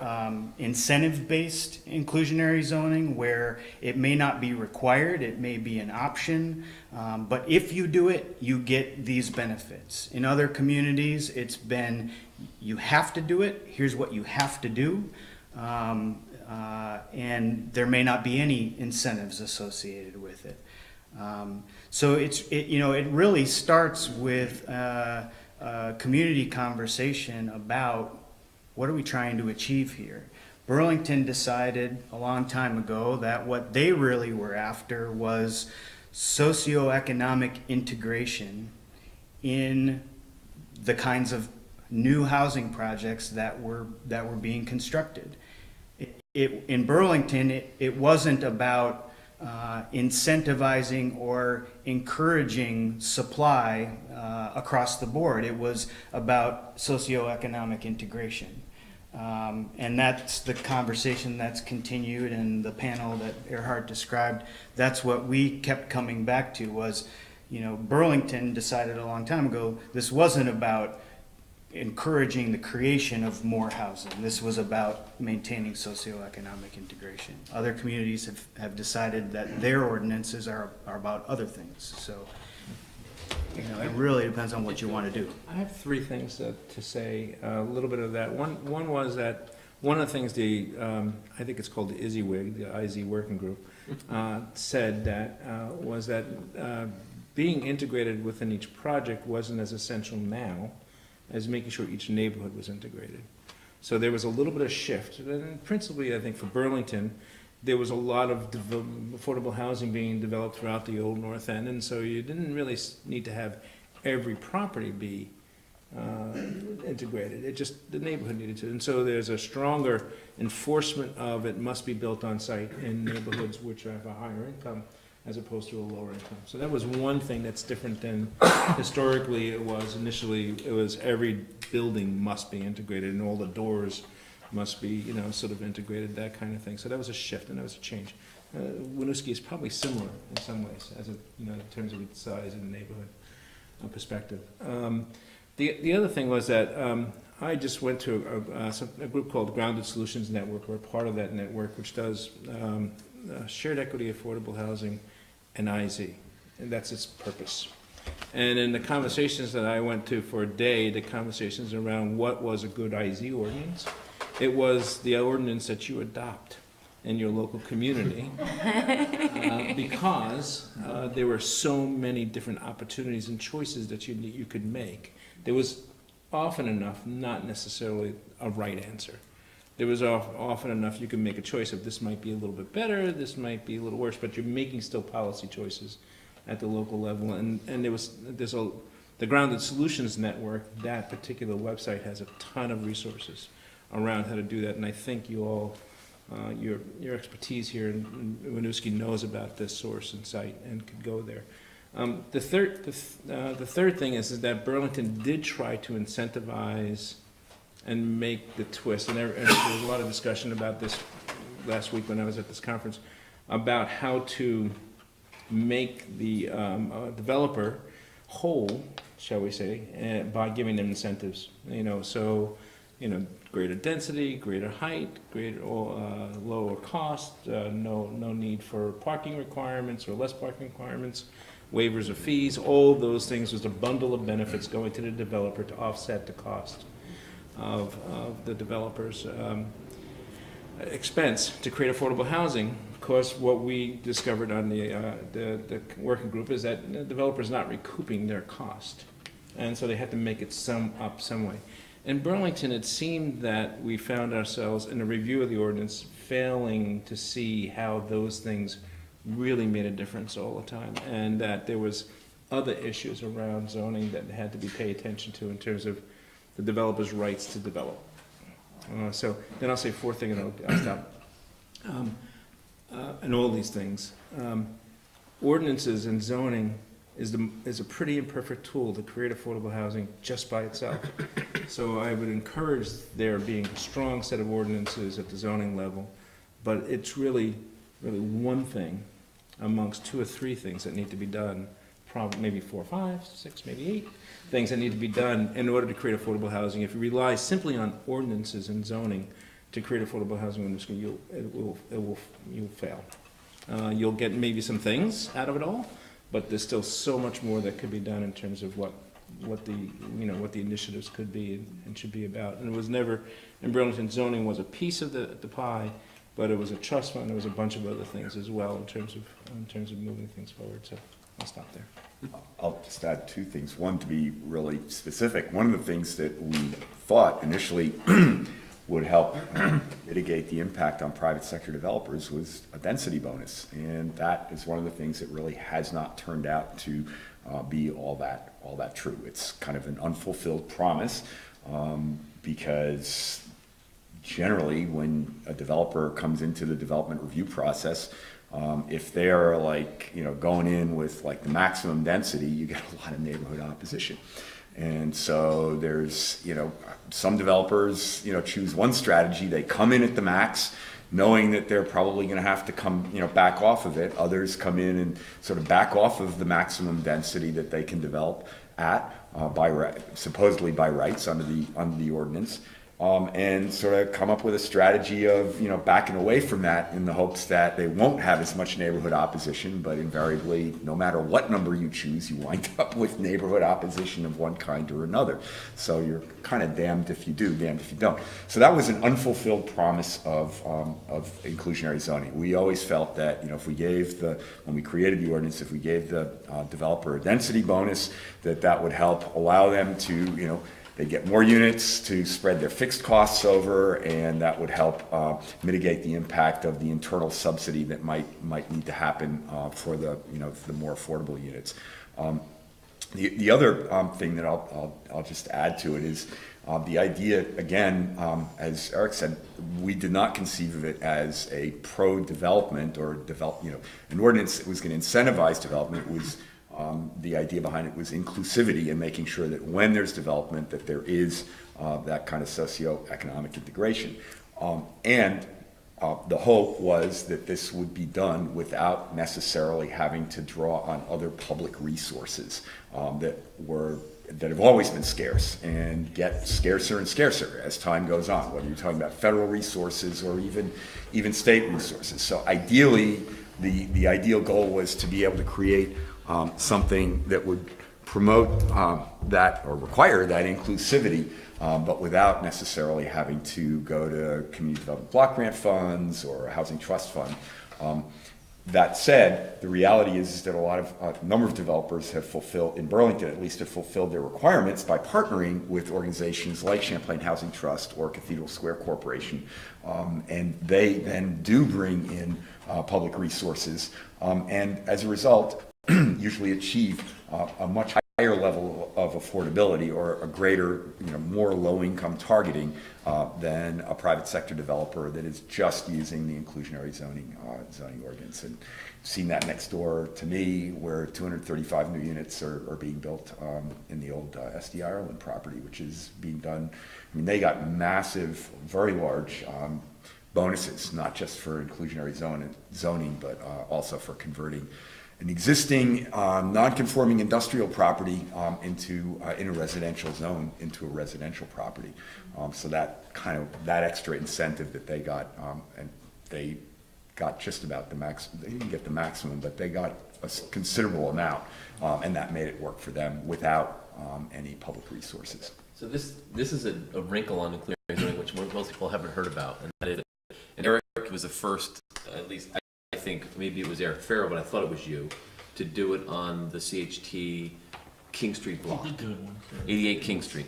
incentive-based inclusionary zoning where it may not be required, it may be an option, but if you do it, you get these benefits. In other communities, it's been, you have to do it, here's what you have to do, and there may not be any incentives associated with it. So it really starts with a community conversation about what are we trying to achieve here. Burlington decided a long time ago that what they really were after was socioeconomic integration in the kinds of new housing projects that were being constructed. In Burlington, it wasn't about incentivizing or encouraging supply across the board. It was about socioeconomic integration. And that's the conversation that's continued, and the panel that Erhard described, that's what we kept coming back to was, Burlington decided a long time ago, this wasn't about encouraging the creation of more housing. This was about maintaining socioeconomic integration. Other communities have decided that their ordinances are about other things. So, it really depends on what you want to do. I have three things to say, a little bit of that. One was that one of the things I think it's called the IZWIG, the IZ Working Group, said that, was that being integrated within each project wasn't as essential now as making sure each neighborhood was integrated. So there was a little bit of shift, and principally, I think, for Burlington, there was a lot of affordable housing being developed throughout the old North End, and so you didn't really need to have every property be integrated. It just, the neighborhood needed to. And so there's a stronger enforcement of it must be built on site in neighborhoods which have a higher income as opposed to a lower income. So that was one thing that's different than historically it was. Initially, it was every building must be integrated and all the doors must be, you know, sort of integrated, that kind of thing. So that was a shift and that was a change. Winooski is probably similar in some ways, as a, you know, in terms of its size and neighborhood perspective. The other thing was that I just went to a group called Grounded Solutions Network. We're part of that network, which does shared equity, affordable housing, and IZ, and that's its purpose. And in the conversations that I went to for a day, the conversations around what was a good IZ ordinance, it was the ordinance that you adopt in your local community because there were so many different opportunities and choices that you could make. There was often enough, not necessarily a right answer. There was often enough you could make a choice of this might be a little bit better, this might be a little worse, but you're making still policy choices at the local level. And the Grounded Solutions Network, that particular website has a ton of resources around how to do that. And I think you all, your expertise here in Winooski knows about this source and site and could go there. The third thing is that Burlington did try to incentivize and make the twist, and there was a lot of discussion about this last week when I was at this conference, about how to make the developer whole, shall we say, by giving them incentives. You know, so, you know, greater density, greater height, greater lower cost, no need for parking requirements or less parking requirements, waivers of fees, all those things was a bundle of benefits going to the developer to offset the cost of the developer's expense to create affordable housing. Of course, what we discovered on the working group is that the developer's not recouping their cost, and so they had to make it some way. In Burlington, it seemed that we found ourselves in a review of the ordinance failing to see how those things really made a difference all the time, and that there was other issues around zoning that had to be paid attention to in terms of the developer's rights to develop. So then I'll say fourth thing and I'll stop. And all these things. Ordinances and zoning is a pretty imperfect tool to create affordable housing just by itself. So I would encourage there being a strong set of ordinances at the zoning level, but it's really one thing amongst two or three things that need to be done, probably maybe 4, 5, 6, maybe 8 things that need to be done in order to create affordable housing. If you rely simply on ordinances and zoning to create affordable housing, you'll fail. You'll get maybe some things out of it all, but there's still so much more that could be done in terms of what the initiatives could be and should be about. And it was never, in Burlington, zoning was a piece of the pie, but it was a trust fund. There was a bunch of other things as well in terms of moving things forward. So I'll stop there. I'll just add 2 things. One, to be really specific, one of the things that we thought initially would help mitigate the impact on private sector developers was a density bonus. And that is one of the things that really has not turned out to be all that true. It's kind of an unfulfilled promise because generally when a developer comes into the development review process, if they're like, going in with like the maximum density, you get a lot of neighborhood opposition. And so there's, some developers, choose one strategy. They come in at the max, knowing that they're probably going to have to come, back off of it. Others come in and sort of back off of the maximum density that they can develop at, supposedly by rights under the ordinance. and sort of come up with a strategy of, you know, backing away from that in the hopes that they won't have as much neighborhood opposition, but invariably, no matter what number you choose, you wind up with neighborhood opposition of one kind or another. So you're kind of damned if you do, damned if you don't. So that was an unfulfilled promise of inclusionary zoning. We always felt that, you know, if we gave when we created the ordinance, if we gave the developer a density bonus, that would help allow them to, you know, they get more units to spread their fixed costs over, and that would help mitigate the impact of the internal subsidy that might need to happen for the, you know, the more affordable units. The other thing that I'll just add to it is the idea, again, as Erik said, we did not conceive of it as a pro-development or you know, an ordinance that was going to incentivize development. It was the idea behind it was inclusivity and making sure that when there's development that there is that kind of socioeconomic integration. And the hope was that this would be done without necessarily having to draw on other public resources that have always been scarce and get scarcer and scarcer as time goes on, whether you're talking about federal resources or even state resources. So ideally, the ideal goal was to be able to create something that would promote that or require that inclusivity, but without necessarily having to go to community development block grant funds or a housing trust fund. That said, the reality is that a number of developers have fulfilled, in Burlington at least, have fulfilled their requirements by partnering with organizations like Champlain Housing Trust or Cathedral Square Corporation, and they then do bring in public resources, and as a result, usually achieve a much higher level of affordability or a greater, you know, more low-income targeting than a private sector developer that is just using the inclusionary zoning ordinance. And seen that next door to me, where 235 new units are being built in the old SD Ireland property, which is being done. I mean, they got massive, very large bonuses, not just for inclusionary zoning, but also for converting an existing non-conforming industrial property in a residential zone into a residential property. So that extra incentive that they got, and they got just about the max. They didn't get the maximum, but they got a considerable amount, and that made it work for them without any public resources. So this is a wrinkle on inclusionary zoning which most people haven't heard about, and that is, and Erik was the first, at least I think maybe it was Eric Farrell, but I thought it was you, to do it on the CHT King Street block. 88 King Street.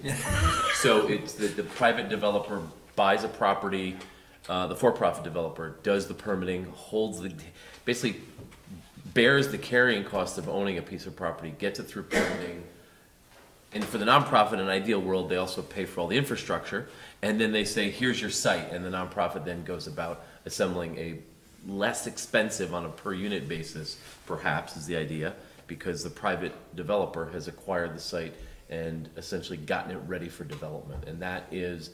So it's the private developer buys a property, the for-profit developer does the permitting, basically bears the carrying cost of owning a piece of property, gets it through permitting, and for the nonprofit, in an ideal world, they also pay for all the infrastructure, and then they say, here's your site, and the nonprofit then goes about assembling a less expensive on a per unit basis, perhaps, is the idea, because the private developer has acquired the site and essentially gotten it ready for development. And that is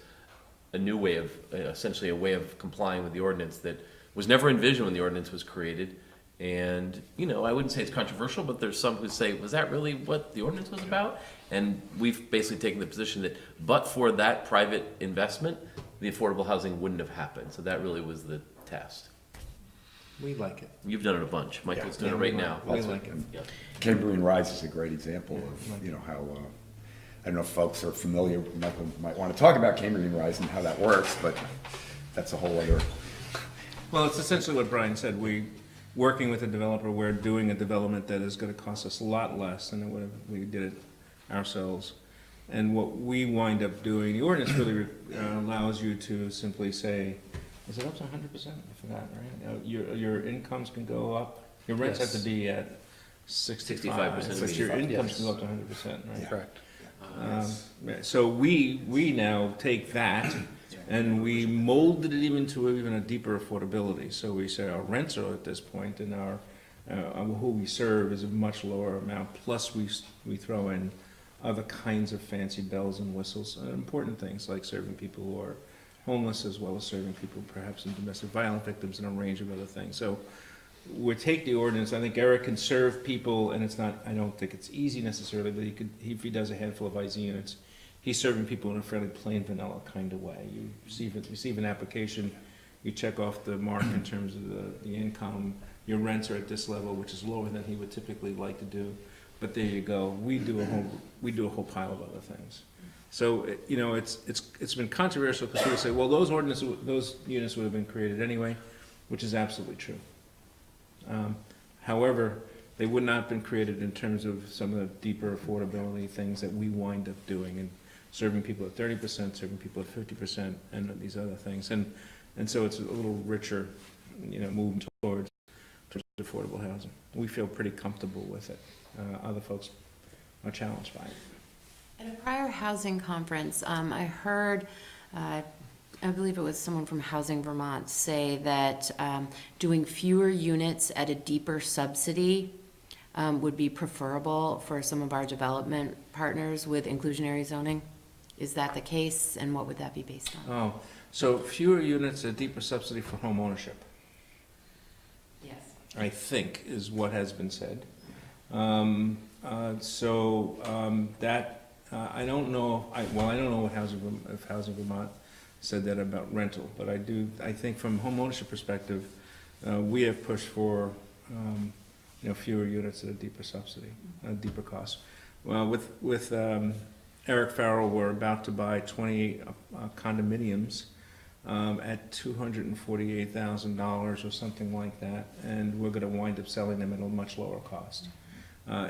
a new way of, essentially a way of complying with the ordinance that was never envisioned when the ordinance was created. And, you know, I wouldn't say it's controversial, but there's some who say, was that really what the ordinance was about? And we've basically taken the position that, but for that private investment, the affordable housing wouldn't have happened. So that really was the test. We like it. You've done it a bunch. Michael's doing it right now. We like it. Yeah. Cambrian Rise is a great example of, you know, how, I don't know if folks are familiar, Michael might want to talk about Cambrian Rise and how that works, but that's a whole other. Well, it's essentially what Brian said. Working with a developer, we're doing a development that is going to cost us a lot less than it would have if we did it ourselves. And what we wind up doing, the ordinance really allows you to simply say, is it up to 100%? I forgot, right? Your incomes can go up. Your rents have to be at 65%, but your incomes can go up to 100%, right? Yeah. Correct. So we now take that and we molded it even to a deeper affordability. So we say our rents are at this point, and our who we serve is a much lower amount. Plus we throw in other kinds of fancy bells and whistles, important things like serving people who are homeless, as well as serving people perhaps in domestic violence victims, and a range of other things. So we take the ordinance. I think Erik can serve people, and it's not, I don't think it's easy necessarily, but he could, if he does a handful of IZ units, He's serving people in a fairly plain vanilla kind of way. You receive an application, you check off the mark in terms of the income, your rents are at this level, which is lower than he would typically like to do, but there you go. We do a whole pile of other things. So, you know, it's been controversial because people say, well, those units would have been created anyway, which is absolutely true. However, they would not have been created in terms of some of the deeper affordability things that we wind up doing and serving people at 30%, serving people at 50%, and these other things. And so it's a little richer, you know, moving towards affordable housing. We feel pretty comfortable with it. Other folks are challenged by it. At a prior housing conference, I heard, I believe it was someone from Housing Vermont, say that doing fewer units at a deeper subsidy would be preferable for some of our development partners with inclusionary zoning. Is that the case, and what would that be based on? Oh, so fewer units, a deeper subsidy for home ownership, Yes. I I think, is what has been said. That I don't know. I don't know what Housing Vermont said that about rental, but I think from home ownership perspective, we have pushed for fewer units at a deeper subsidy, a deeper cost. Well, with Erik Farrell, we're about to buy 28 condominiums at $248,000 or something like that, and we're going to wind up selling them at a much lower cost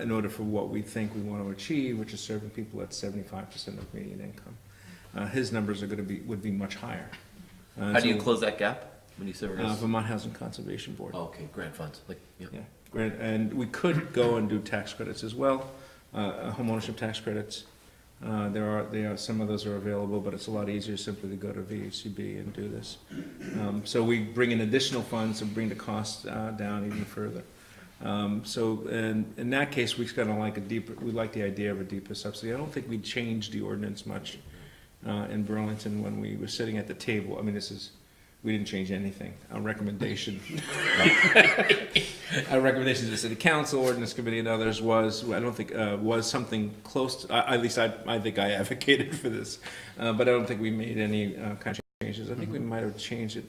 in order for what we think we want to achieve, which is serving people at 75% of median income. His numbers would be much higher. How do you close that gap when you say we're gonna... Vermont Housing Conservation Board. Oh, okay, grant funds. Yeah, grant, and we could go and do tax credits as well, home ownership tax credits. There are some of those are available, but it's a lot easier simply to go to VHCB and do this. So we bring in additional funds and bring the cost down even further. So in that case, we kind of like we like the idea of a deeper subsidy. I don't think we changed the ordinance much in Burlington when we were sitting at the table. I mean, we didn't change anything. Our recommendation, to the City Council, Ordinance Committee, and others was something close to, at least I think I advocated for this, but I don't think we made any kind of changes. I think we might have changed it.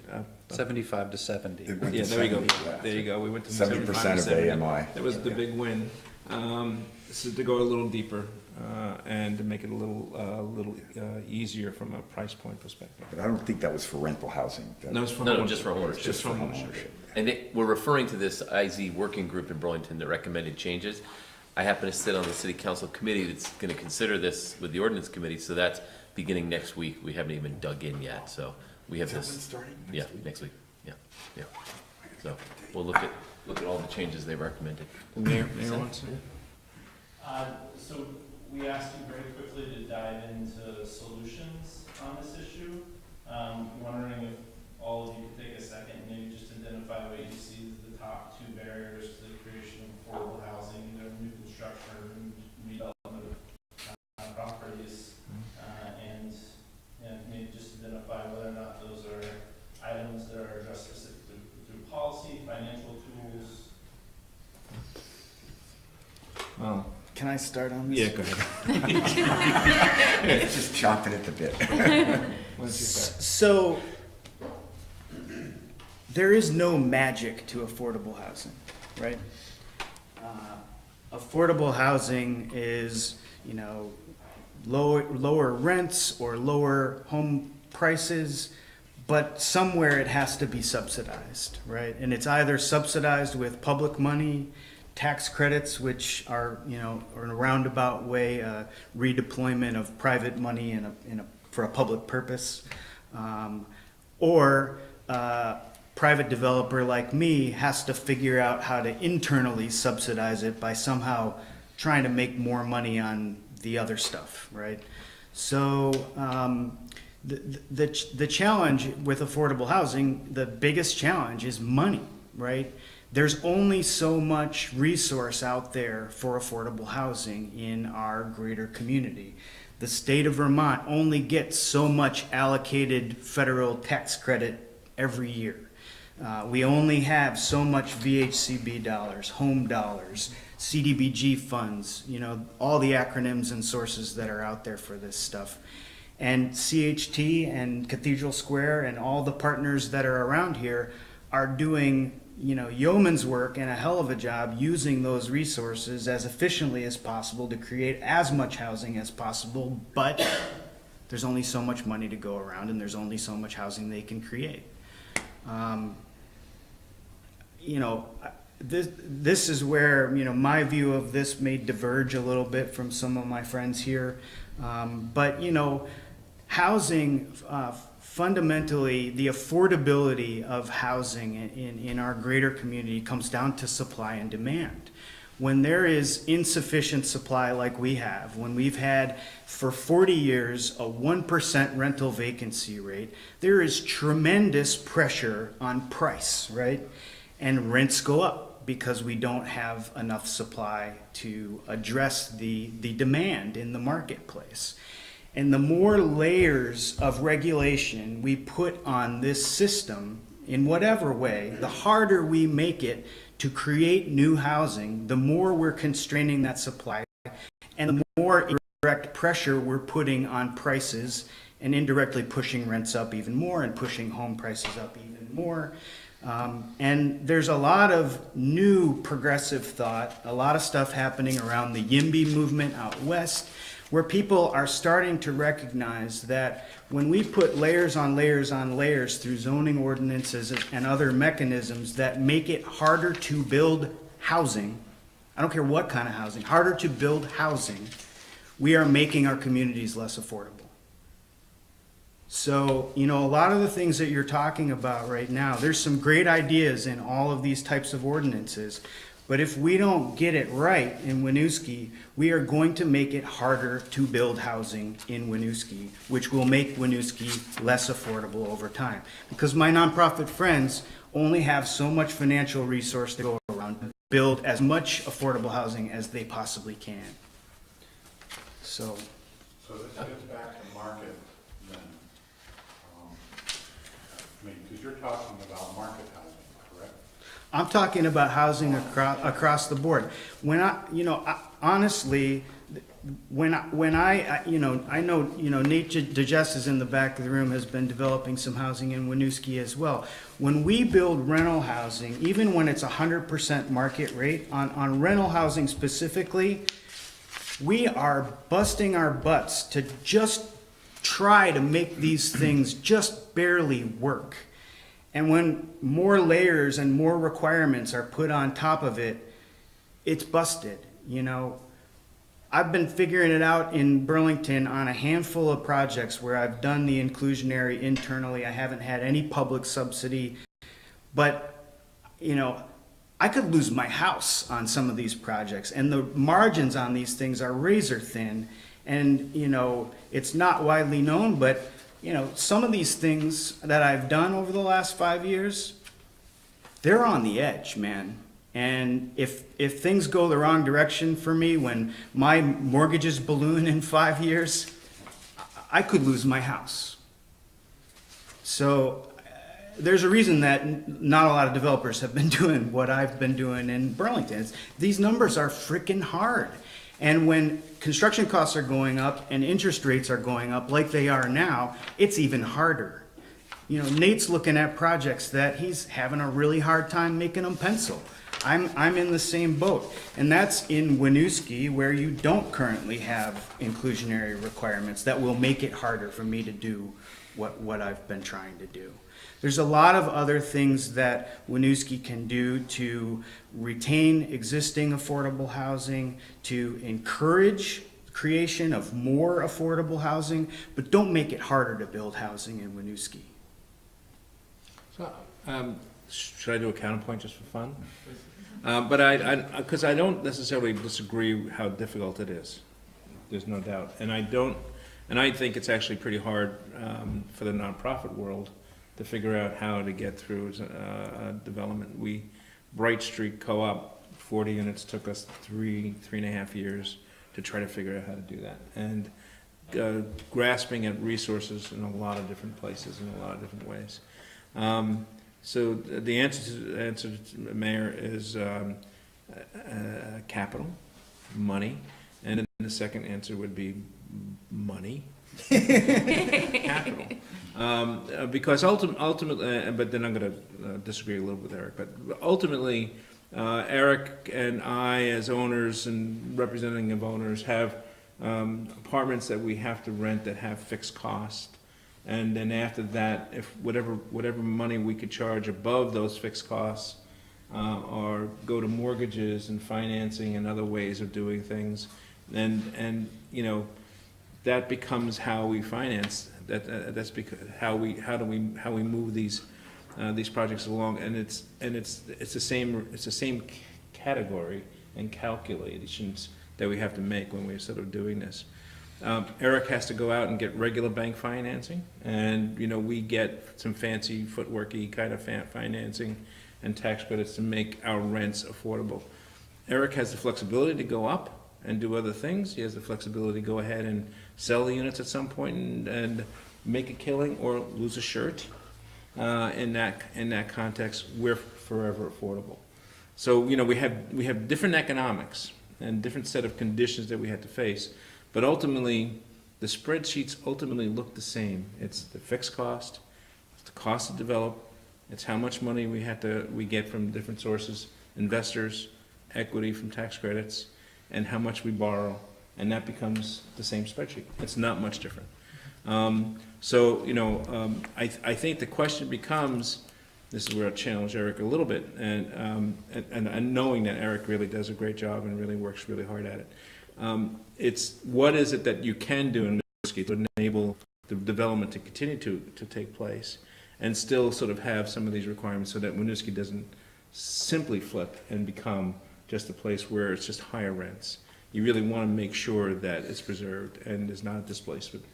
75 to 70. Yeah, there you go. There you go. We went to 70% of AMI. That was the big win. So to go a little deeper and to make it a little easier from a price point perspective. But I don't think that was for rental housing. No, it's for just for ownership. Just for ownership. And we're referring to this IZ working group in Burlington that recommended changes. I happen to sit on the City Council committee that's going to consider this with the Ordinance Committee, so that's beginning next week. We haven't even dug in yet, so we have this. Starting next week. Yeah. So we'll look at all the changes they recommended. Mayor wants to. So we asked you very quickly to dive into solutions on this issue. Wondering if all of you could take a second and maybe just identify what you see as the top two barriers to the creation of affordable housing, either new construction or redevelopment of properties, and maybe just identify whether or not those are items that are addressed specifically through policy, financial tools. Well, Can I start on this? yeah, go ahead. It's just chomping at the bit. Why don't you start? So, there is no magic to affordable housing, right? Affordable housing is, lower rents or lower home prices, but somewhere it has to be subsidized, right? And it's either subsidized with public money, tax credits, which are, in a roundabout way, redeployment of private money for a public purpose, or private developer like me has to figure out how to internally subsidize it by somehow trying to make more money on the other stuff, right? So the challenge with affordable housing, the biggest challenge is money, right? There's only so much resource out there for affordable housing in our greater community. The state of Vermont only gets so much allocated federal tax credit every year. We only have so much VHCB dollars, home dollars, CDBG funds, all the acronyms and sources that are out there for this stuff. And CHT and Cathedral Square and all the partners that are around here are doing, yeoman's work and a hell of a job using those resources as efficiently as possible to create as much housing as possible, but there's only so much money to go around and there's only so much housing they can create. This is where, my view of this may diverge a little bit from some of my friends here. But housing, fundamentally, the affordability of housing in our greater community comes down to supply and demand. When there is insufficient supply like we have, when we've had for 40 years a 1% rental vacancy rate, there is tremendous pressure on price, right? And rents go up because we don't have enough supply to address the demand in the marketplace. And the more layers of regulation we put on this system, in whatever way, the harder we make it to create new housing, the more we're constraining that supply, and the more indirect pressure we're putting on prices and indirectly pushing rents up even more and pushing home prices up even more. And there's a lot of new progressive thought, a lot of stuff happening around the YIMBY movement out west, where people are starting to recognize that when we put layers on layers on layers through zoning ordinances and other mechanisms that make it harder to build housing, I don't care what kind of housing, harder to build housing, we are making our communities less affordable. So, a lot of the things that you're talking about right now, there's some great ideas in all of these types of ordinances. But if we don't get it right in Winooski, we are going to make it harder to build housing in Winooski, which will make Winooski less affordable over time. Because my nonprofit friends only have so much financial resource to go around to build as much affordable housing as they possibly can. So this gets back to market then. Because you're talking about market housing, correct? I'm talking about housing across the board. When honestly, I know, Nate DeGest is in the back of the room, has been developing some housing in Winooski as well. When we build rental housing, even when it's 100% market rate, on rental housing specifically, we are busting our butts to just try to make these things just barely work. And when more layers and more requirements are put on top of it, it's busted. I've been figuring it out in Burlington on a handful of projects where I've done the inclusionary internally. I haven't had any public subsidy, but I could lose my house on some of these projects, and the margins on these things are razor thin. And it's not widely known, but some of these things that I've done over the last 5 years, they're on the edge, man. And if things go the wrong direction for me, when my mortgages balloon in 5 years, I could lose my house. So there's a reason that not a lot of developers have been doing what I've been doing in Burlington. These numbers are freaking hard. And when construction costs are going up and interest rates are going up like they are now, it's even harder. Nate's looking at projects that he's having a really hard time making them pencil. I'm in the same boat. And that's in Winooski, where you don't currently have inclusionary requirements that will make it harder for me to do what I've been trying to do. There's a lot of other things that Winooski can do to retain existing affordable housing, to encourage creation of more affordable housing, but don't make it harder to build housing in Winooski. So, should I do a counterpoint just for fun? Because I don't necessarily disagree how difficult it is. There's no doubt, and I think it's actually pretty hard for the nonprofit world to figure out how to get through development. Bright Street Co-op, 40 units, took us three and a half years to try to figure out how to do that. And grasping at resources in a lot of different places in a lot of different ways. So the answer to Mayor is capital, money, and then the second answer would be money. Capital. Because ultimately, but then I'm going to disagree a little with Erik, but ultimately, Erik and I, as owners and representing of owners, have apartments that we have to rent that have fixed cost. And then after that, if whatever money we could charge above those fixed costs, or go to mortgages and financing and other ways of doing things, and you know, that becomes how we finance. That's because how we move these projects along, and it's the same category and calculations that we have to make when we're sort of doing this. Erik has to go out and get regular bank financing, and you know, we get some fancy footworky kind of financing and tax credits to make our rents affordable. Erik has the flexibility to go up and do other things. He has the flexibility to go ahead and sell the units at some point and make a killing or lose a shirt. In that context, we're forever affordable. So you know, we have different economics and different set of conditions that we have to face. But ultimately, the spreadsheets ultimately look the same. It's the fixed cost, it's the cost to develop, it's how much money we get from different sources, investors, equity from tax credits, and how much we borrow, and that becomes the same spreadsheet. It's not much different. So you know, I think the question becomes, this is where I challenge Erik a little bit, and knowing that Erik really does a great job and really works really hard at it. It's what is it that you can do in Winooski to enable the development to continue to take place and still sort of have some of these requirements so that Winooski doesn't simply flip and become just a place where it's just higher rents. You really want to make sure that it's preserved and is not a displacement.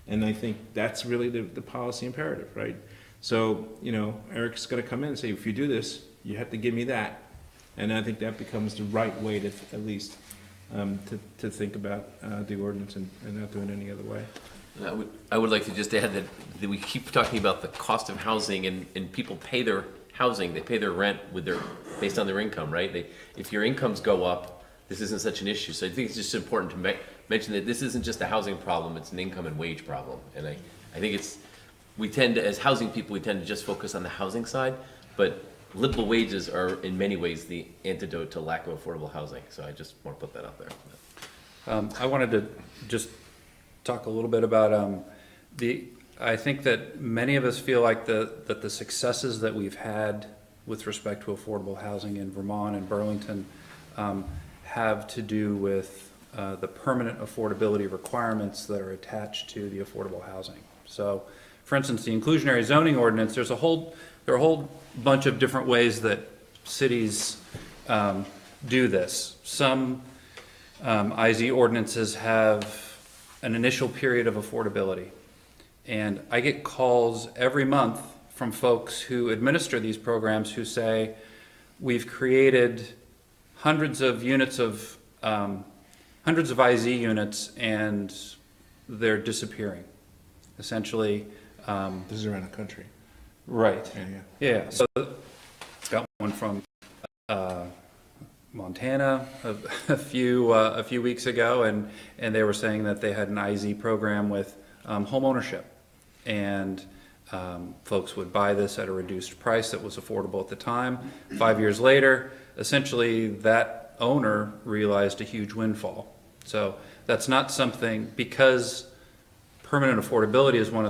And I think that's really the policy imperative, right? So, you know, Erik's going to come in and say, if you do this, you have to give me that. And I think that becomes the right way to at least to think about the ordinance and not doing it any other way. I would like to just add that we keep talking about the cost of housing, and people pay their housing, they pay their rent based on their income, right? If your incomes go up, this isn't such an issue. So I think it's just important to mention that this isn't just a housing problem, it's an income and wage problem. And I think we tend to, as housing people, we tend to just focus on the housing side, but livable wages are in many ways the antidote to lack of affordable housing. So I just want to put that out there. I wanted to just talk a little bit about I think that many of us feel like that the successes that we've had with respect to affordable housing in Vermont and Burlington have to do with the permanent affordability requirements that are attached to the affordable housing. So, for instance, the inclusionary zoning ordinance, there are a whole bunch of different ways that cities do this. Some IZ ordinances have an initial period of affordability. And I get calls every month from folks who administer these programs who say, we've created hundreds of IZ units and they're disappearing. Essentially, this is around the country. Right. Yeah. So got one from Montana a few weeks ago, and they were saying that they had an IZ program with home ownership, and folks would buy this at a reduced price that was affordable at the time. 5 years later, essentially that owner realized a huge windfall. So that's not something, because permanent affordability is one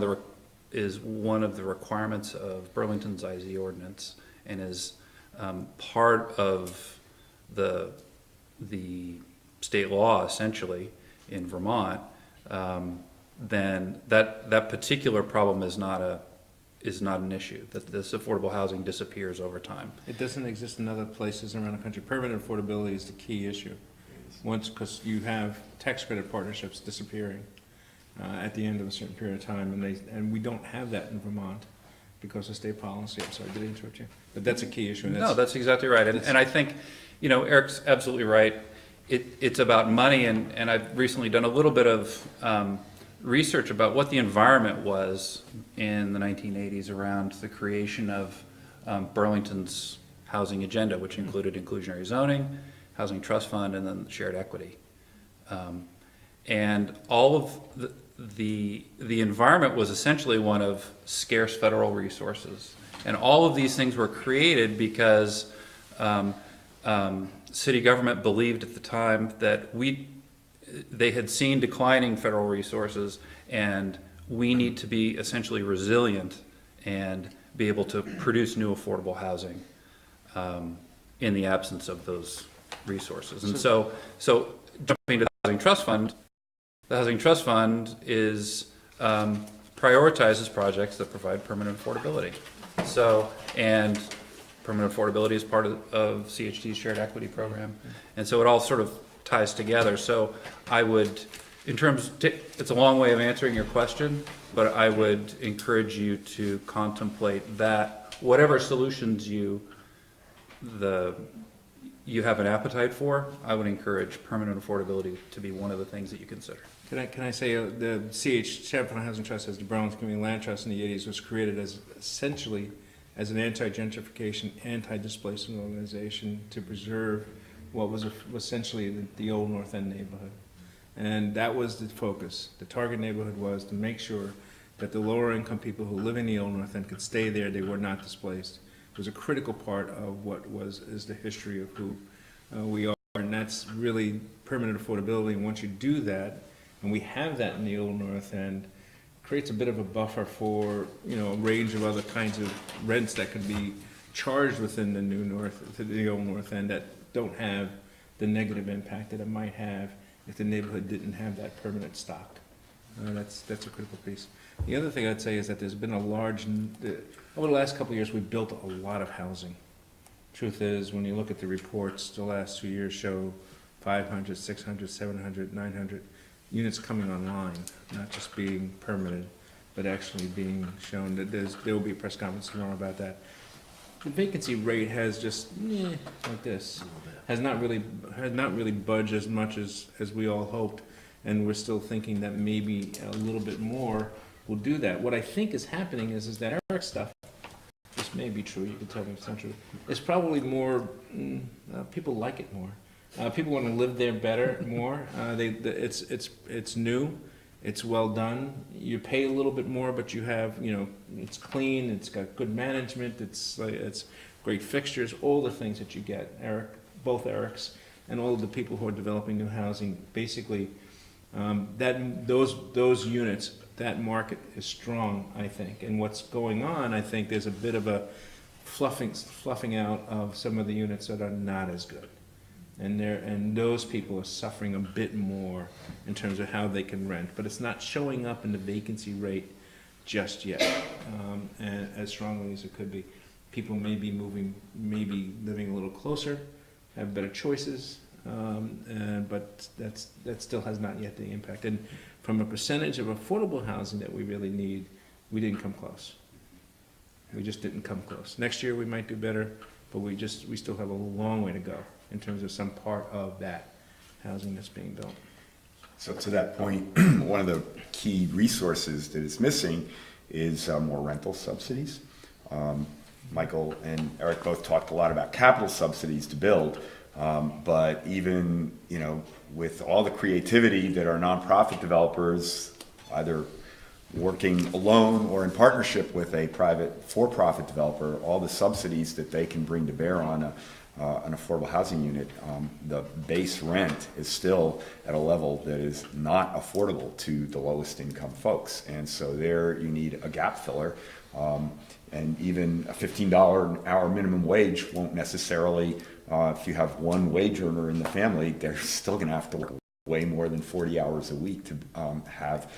of the requirements of Burlington's IZ ordinance, and is part of the state law essentially in Vermont. Then that particular problem is not an issue. That this affordable housing disappears over time. It doesn't exist in other places around the country. Permanent affordability is the key issue. Once, because you have tax credit partnerships disappearing at the end of a certain period of time, and we don't have that in Vermont because of state policy. I'm sorry, did I interrupt you? But that's a key issue. No, that's exactly right. And I think, you know, Erik's absolutely right. It's about money, and I've recently done a little bit of research about what the environment was in the 1980s around the creation of Burlington's housing agenda, which included inclusionary zoning, housing trust fund, and then shared equity. And all of the environment was essentially one of scarce federal resources. And all of these things were created because city government believed at the time that they had seen declining federal resources, and we need to be essentially resilient and be able to produce new affordable housing in the absence of those resources. And so jumping to the Housing Trust Fund, the Housing Trust Fund is prioritizes projects that provide permanent affordability. So, and permanent affordability is part of CHD's shared equity program. And so it all sort of ties together. So I would, it's a long way of answering your question, but I would encourage you to contemplate that whatever solutions you have an appetite for, I would encourage permanent affordability to be one of the things that you consider. Can I say the Champlain Housing Trust, as the Burlington Community Land Trust in the 80s, was created as essentially as an anti-gentrification, anti-displacement organization to preserve what was essentially the old North End neighborhood. And that was the focus. The target neighborhood was to make sure that the lower income people who live in the old North End could stay there, they were not displaced. It was a critical part of what is the history of who we are, and that's really permanent affordability. And once you do that, and we have that in the old North End, creates a bit of a buffer for a range of other kinds of rents that could be charged within the old North End that don't have the negative impact that it might have if the neighborhood didn't have that permanent stock. That's a critical piece. The other thing I'd say is that there's been over the last couple of years, we've built a lot of housing. Truth is, when you look at the reports, the last 2 years show 500, 600, 700, 900 units coming online, not just being permitted, but actually being shown. That there will be a press conference tomorrow about that. The vacancy rate has just like this, has not really budged as much as we all hoped, and we're still thinking that maybe a little bit more will do that. What I think is happening is that Erik's stuff, this may be true, you can tell me if it's not true, it's probably more, people like it more. People want to live there better, more. It's new, it's well done. You pay a little bit more, but you have, it's clean, it's got good management, it's great fixtures, all the things that you get. Both Erik's and all of the people who are developing new housing, basically, those units, that market is strong, I think. And what's going on, I think there's a bit of a fluffing out of some of the units that are not as good. And those people are suffering a bit more in terms of how they can rent, but it's not showing up in the vacancy rate just yet, and as strongly as it could be. People may be moving, maybe living a little closer, have better choices, but that still has not yet the impact. And from a percentage of affordable housing that we really need, we didn't come close. We just didn't come close. Next year we might do better, but we still have a long way to go in terms of some part of that housing that's being built. So to that point, one of the key resources that is missing is more rental subsidies. Michael and Erik both talked a lot about capital subsidies to build, but even with all the creativity that our nonprofit developers, either working alone or in partnership with a private for-profit developer, all the subsidies that they can bring to bear on an affordable housing unit, the base rent is still at a level that is not affordable to the lowest income folks. And so there you need a gap filler. And even a $15 an hour minimum wage won't necessarily, if you have one wage earner in the family, they're still going to have to work way more than 40 hours a week to have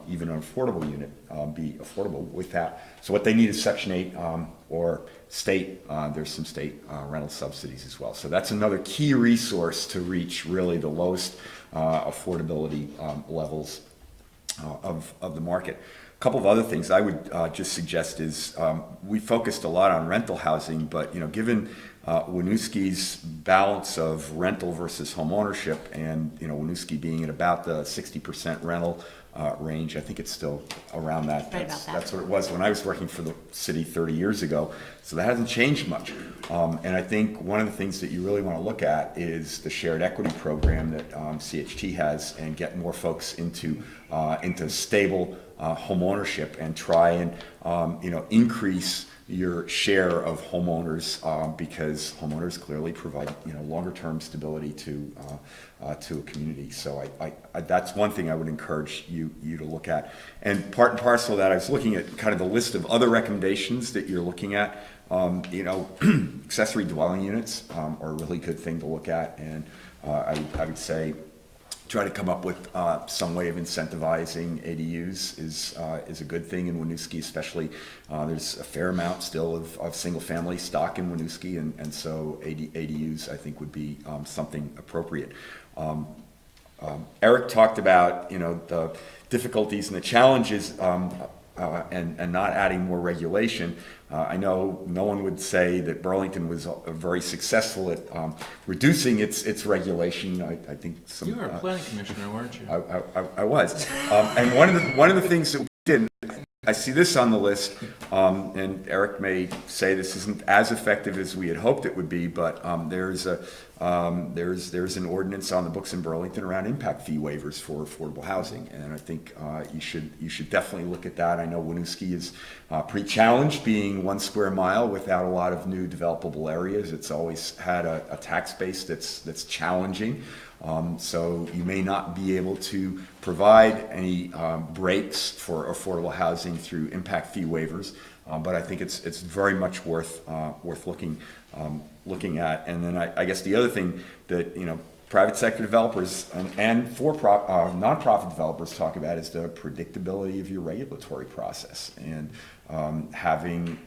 even an affordable unit be affordable with that. So what they need is Section 8 or state, there's some state rental subsidies as well. So that's another key resource to reach really the lowest affordability levels of the market. A couple of other things I would just suggest is we focused a lot on rental housing, but given Winooski's balance of rental versus home ownership, and Winooski being at about the 60% rental range. I think it's still around that. Right about that. That's what it was when I was working for the city 30 years ago. So that hasn't changed much. And I think one of the things that you really want to look at is the shared equity program that CHT has, and get more folks into stable home ownership, and try and increase your share of homeowners, because homeowners clearly provide longer term stability to a community. So I that's one thing I would encourage you to look at. And part and parcel of that, I was looking at kind of the list of other recommendations that you're looking at. Accessory dwelling units are a really good thing to look at, and I would say try to come up with some way of incentivizing ADUs is a good thing in Winooski, especially. There's a fair amount still of single-family stock in Winooski, and so ADUs I think would be something appropriate. Erik talked about the difficulties and the challenges and not adding more regulation. I know no one would say that Burlington was very successful at reducing its regulation. I think some. You were a planning commissioner, weren't you? I was, and one of the things that we did. I see this on the list, and Erik may say this isn't as effective as we had hoped it would be, but there's an ordinance on the books in Burlington around impact fee waivers for affordable housing, and I think you should definitely look at that. I know Winooski is pretty challenged, being 1 square mile without a lot of new developable areas. It's always had a tax base that's challenging. So you may not be able to provide any breaks for affordable housing through impact fee waivers, but I think it's very much worth looking at. And then I guess the other thing that private sector developers and nonprofit developers talk about is the predictability of your regulatory process, and having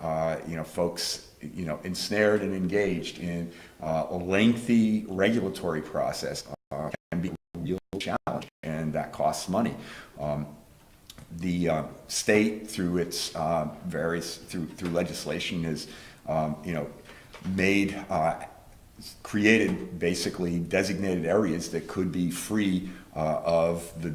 folks ensnared and engaged in a lengthy regulatory process can be a real challenge, and that costs money. The state, through its through legislation, has created basically designated areas that could be free of the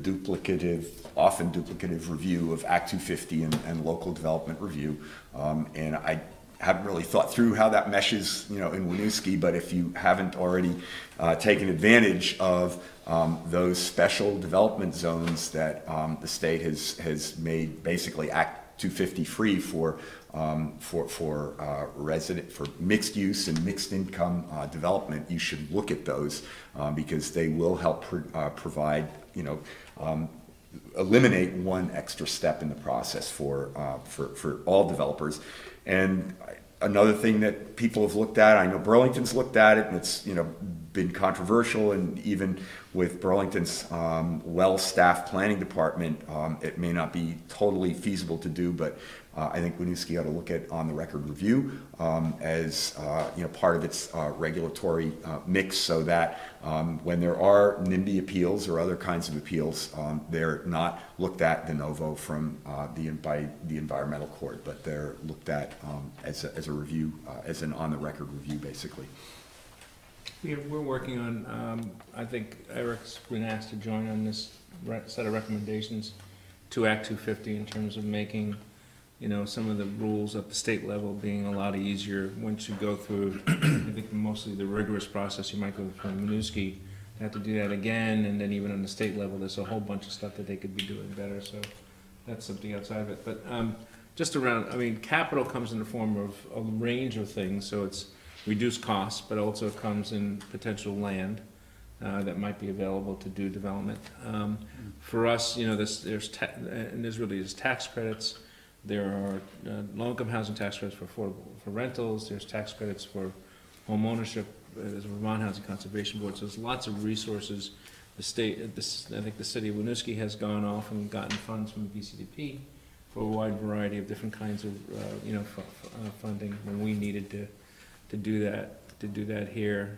often duplicative review of Act 250 and local development review, and I haven't really thought through how that meshes, in Winooski, but if you haven't already taken advantage of those special development zones that the state has made basically Act 250 free for mixed use and mixed income development, you should look at those because they will help provide, eliminate one extra step in the process for all developers. And another thing that people have looked at, I know Burlington's looked at it, and it's been controversial, and even with Burlington's well-staffed planning department, it may not be totally feasible to do, but I think Winooski ought to look at on-the-record review as part of its regulatory mix, so that when there are NIMBY appeals or other kinds of appeals, they're not looked at de novo by the environmental court, but they're looked at as a review, as an on-the-record review, basically. We're working on, I think Erik's been asked to join on this set of recommendations to Act 250 in terms of making, some of the rules at the state level being a lot easier once you go through, I think mostly the rigorous process you might go through in Winooski. Have to do that again, and then even on the state level, there's a whole bunch of stuff that they could be doing better, so that's something outside of it. But just around, capital comes in the form of a range of things, so it's reduced costs, but also comes in potential land that might be available to do development. For us, there's tax credits. There are low-income housing tax credits for rentals. There's tax credits for home ownership. There's a Vermont Housing Conservation Board. So there's lots of resources. The state, I think the city of Winooski has gone off and gotten funds from the BCDP for a wide variety of different kinds of funding when we needed to do that here.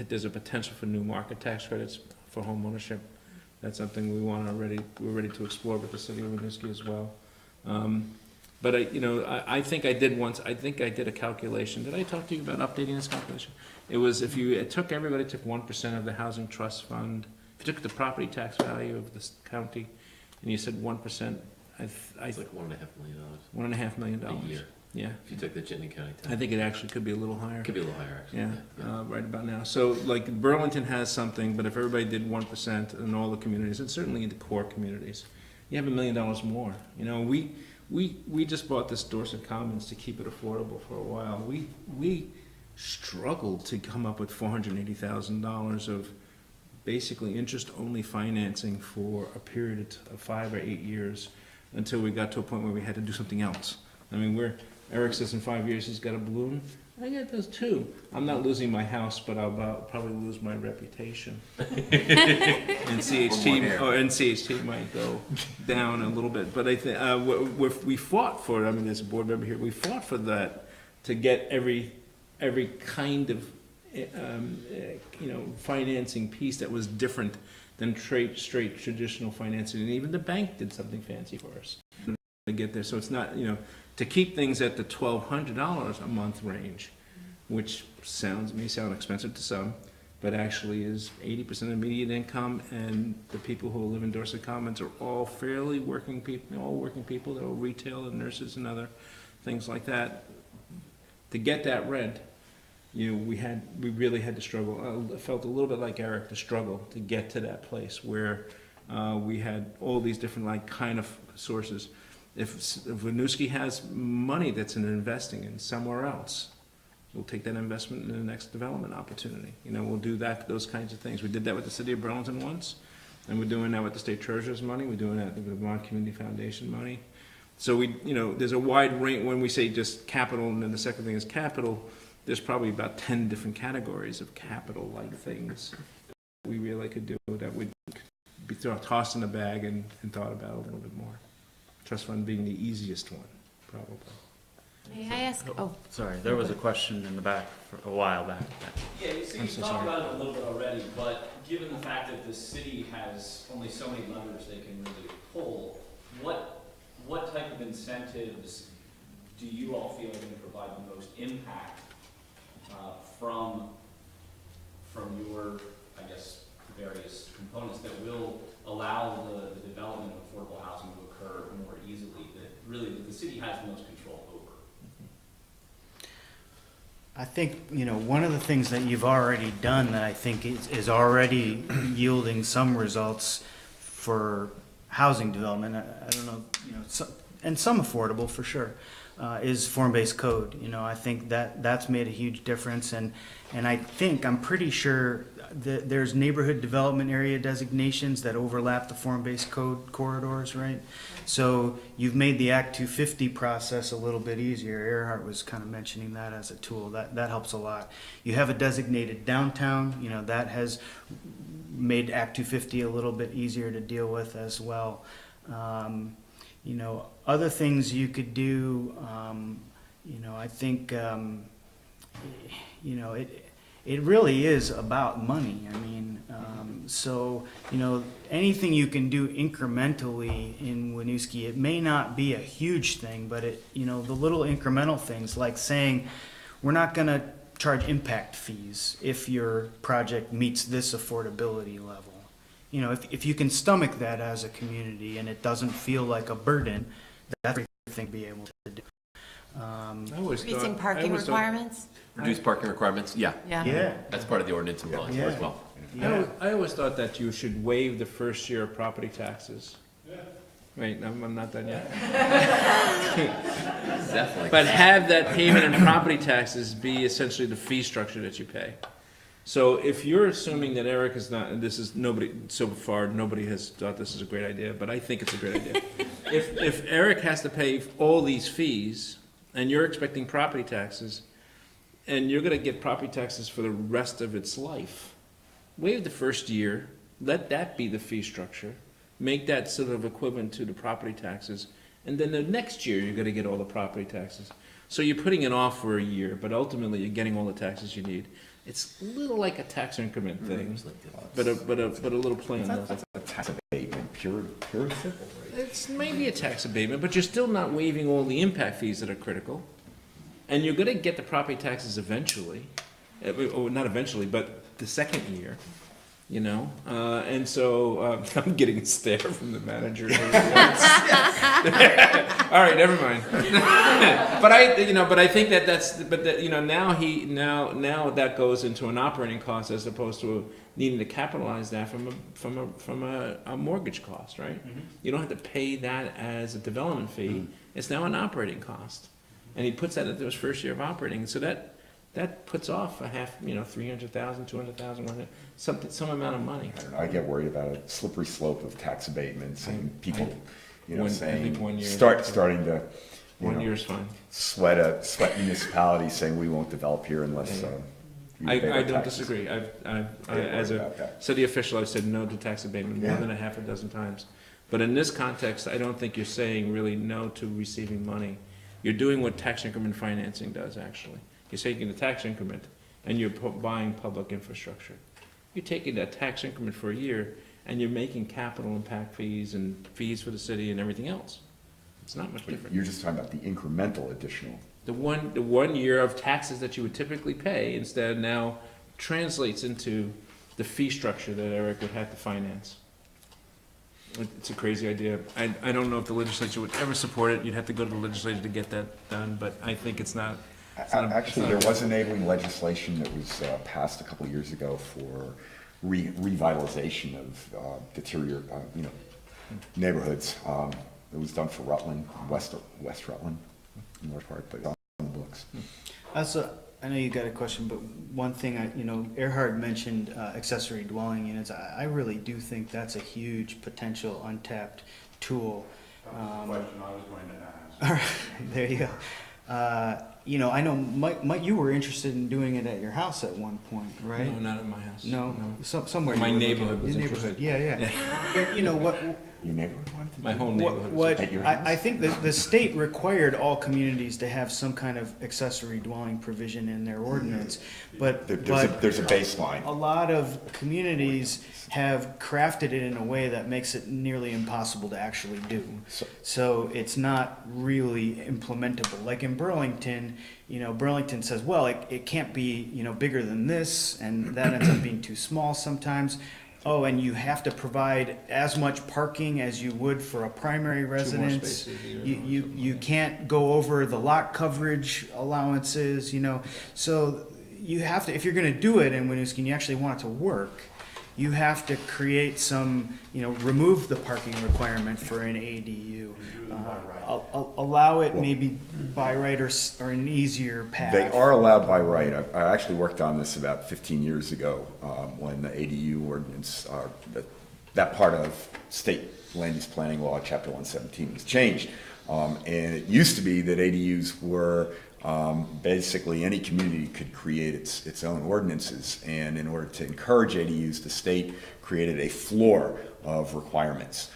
There's a potential for new market tax credits for home ownership. That's something we're ready to explore with the city of Winooski as well. But I think I did once, I think I did a calculation. Did I talk to you about updating this calculation? It was if you took 1% of the housing trust fund, if you took the property tax value of this county, and you said 1%, It's like $1.5 million. $1.5 million. A year. Yeah. If you took the Chittenden County tax. I think it actually could be a little higher. Could be a little higher, actually. Yeah, right about now. So like Burlington has something, but if everybody did 1% in all the communities, and certainly in the core communities, you have $1 million more. We just bought this Dorset Commons to keep it affordable for a while. We struggled to come up with $480,000 of basically interest-only financing for a period of 5 or 8 years until we got to a point where we had to do something else. I mean, Erik says in 5 years he's got a balloon. I got those too. I'm not losing my house, but I'll probably lose my reputation. And CHT might go down a little bit. But I think we fought for it. I mean, there's a board member here. We fought for that to get every kind of financing piece that was different than straight traditional financing. And even the bank did something fancy for us to get there. So it's not to keep things at the $1,200 a month range, which may sound expensive to some, but actually is 80% of median income, and the people who live in Dorset Commons are all fairly working people, they're all retail and nurses and other things like that. To get that rent, we really had to struggle. I felt a little bit like Erik, to struggle to get to that place where we had all these different kind of sources. If Winooski has money that's in investing in somewhere else, we'll take that investment in the next development opportunity. We'll do those kinds of things. We did that with the city of Burlington once, and we're doing that with the state treasurer's money. We're doing that with the Vermont Community Foundation money. So there's a wide range. When we say just capital, and then the second thing is capital, there's probably about 10 different categories of capital-like things that we really could do that would be tossed in a bag and thought about a little bit more. Trust fund being the easiest one, probably. May I ask? Oh, Sorry, there was a question in the back for a while back. Yeah, you talked about it a little bit already, but given the fact that the city has only so many levers they can really pull, what type of incentives do you all feel are going to provide the most impact from your, I guess, various components that will allow the development of affordable housing to occur more easily, that the city has the most control over? I think, one of the things that you've already done that I think is already yielding some results for housing development, I don't know, and some affordable for sure, is form-based code. I think that's made a huge difference, and I'm pretty sure that there's neighborhood development area designations that overlap the form-based code corridors, right? So you've made the Act 250 process a little bit easier. Erhard was kind of mentioning that as a tool. That helps a lot. You have a designated downtown, that has made Act 250 a little bit easier to deal with as well. Other things you could do, I think, it really is about money. I mean, anything you can do incrementally in Winooski, it may not be a huge thing, but the little incremental things like saying, we're not going to charge impact fees if your project meets this affordability level. If you can stomach that as a community and it doesn't feel like a burden, that's a great thing to be able to do. Reducing parking requirements? Reduce parking requirements? Yeah. Yeah. That's part of the ordinance and law as well. Yeah. I always thought that you should waive the first year of property taxes. Wait, I'm not done yet. Definitely. But have that payment in property taxes be essentially the fee structure that you pay. So if you're assuming that Erik is not, and nobody has thought this is a great idea, but I think it's a great idea. If Erik has to pay all these fees, and you're expecting property taxes, and you're gonna get property taxes for the rest of its life, waive the first year, let that be the fee structure, make that sort of equivalent to the property taxes, and then the next year you're gonna get all the property taxes. So you're putting it off for a year, but ultimately you're getting all the taxes you need. It's a little like a tax increment thing, but a little plan. That's a tax abatement pure and simple, right? It's maybe a tax abatement, but you're still not waiving all the impact fees that are critical. And you're gonna get the property taxes eventually, or not eventually, but the second year, you know? And so, I'm getting a stare from the manager. All right, never mind. But I think now that goes into an operating cost as opposed to needing to capitalize that from a mortgage cost, right? Mm-hmm. You don't have to pay that as a development fee. It's now an operating cost. And he puts that into his first year of operating. So that puts off a half, 300,000, 200,000, some amount of money. I don't know, I get worried about a slippery slope of tax abatements and people, I saying, think 1 year. starting to, 1 year is fine. sweat municipalities saying we won't develop here unless, you I pay our don't taxes. disagree. I As worry a about that. city official, I've said no to tax abatement more Yeah. than a half a dozen times. But in this context, I don't think you're saying really no to receiving money. You're doing what tax increment financing does, actually. You're taking the tax increment and you're buying public infrastructure. You're taking that tax increment for a year and you're making capital impact fees and fees for the city and everything else. It's not much different. You're just talking about the incremental additional. The 1 year of taxes that you would typically pay instead now translates into the fee structure that Erik would have to finance. It's a crazy idea. I don't know if the legislature would ever support it. You'd have to go to the legislature to get that done, but I think it's not. Actually, there was enabling legislation that was passed a couple of years ago for revitalization of neighborhoods. It was done for Rutland, West Rutland, north part, but on the books. I know you got a question, but one thing Erhard mentioned accessory dwelling units. I really do think that's a huge potential untapped tool. That was the question I was going to ask. All right, there you go. I know, Mike, you were interested in doing it at your house at one point, right? No, not at my house. No, somewhere. My you were neighborhood looking- was your neighborhood, interested. yeah. You know what? Your neighborhood wanted to My do whole neighborhood. What At your house? I think the state required all communities to have some kind of accessory dwelling provision in their ordinance, but There's a baseline. a lot of communities have crafted it in a way that makes it nearly impossible to actually do. So it's not really implementable. Like in Burlington, Burlington says, well, it can't be, bigger than this, and that ends up being too small sometimes. Oh, and you have to provide as much parking as you would for a primary residence. spaces a year or You can't go over the lot coverage allowances, So you have to, if you're gonna do it in Winooski and you actually want it to work, you have to create some, remove the parking requirement for an ADU. Allow it maybe by right or an easier path. They are allowed by right. I actually worked on this about 15 years ago when the ADU ordinance, that part of state land use planning law, chapter 117, was changed. And it used to be that ADUs were basically any community could create its own ordinances. And in order to encourage ADUs, the state created a floor of requirements.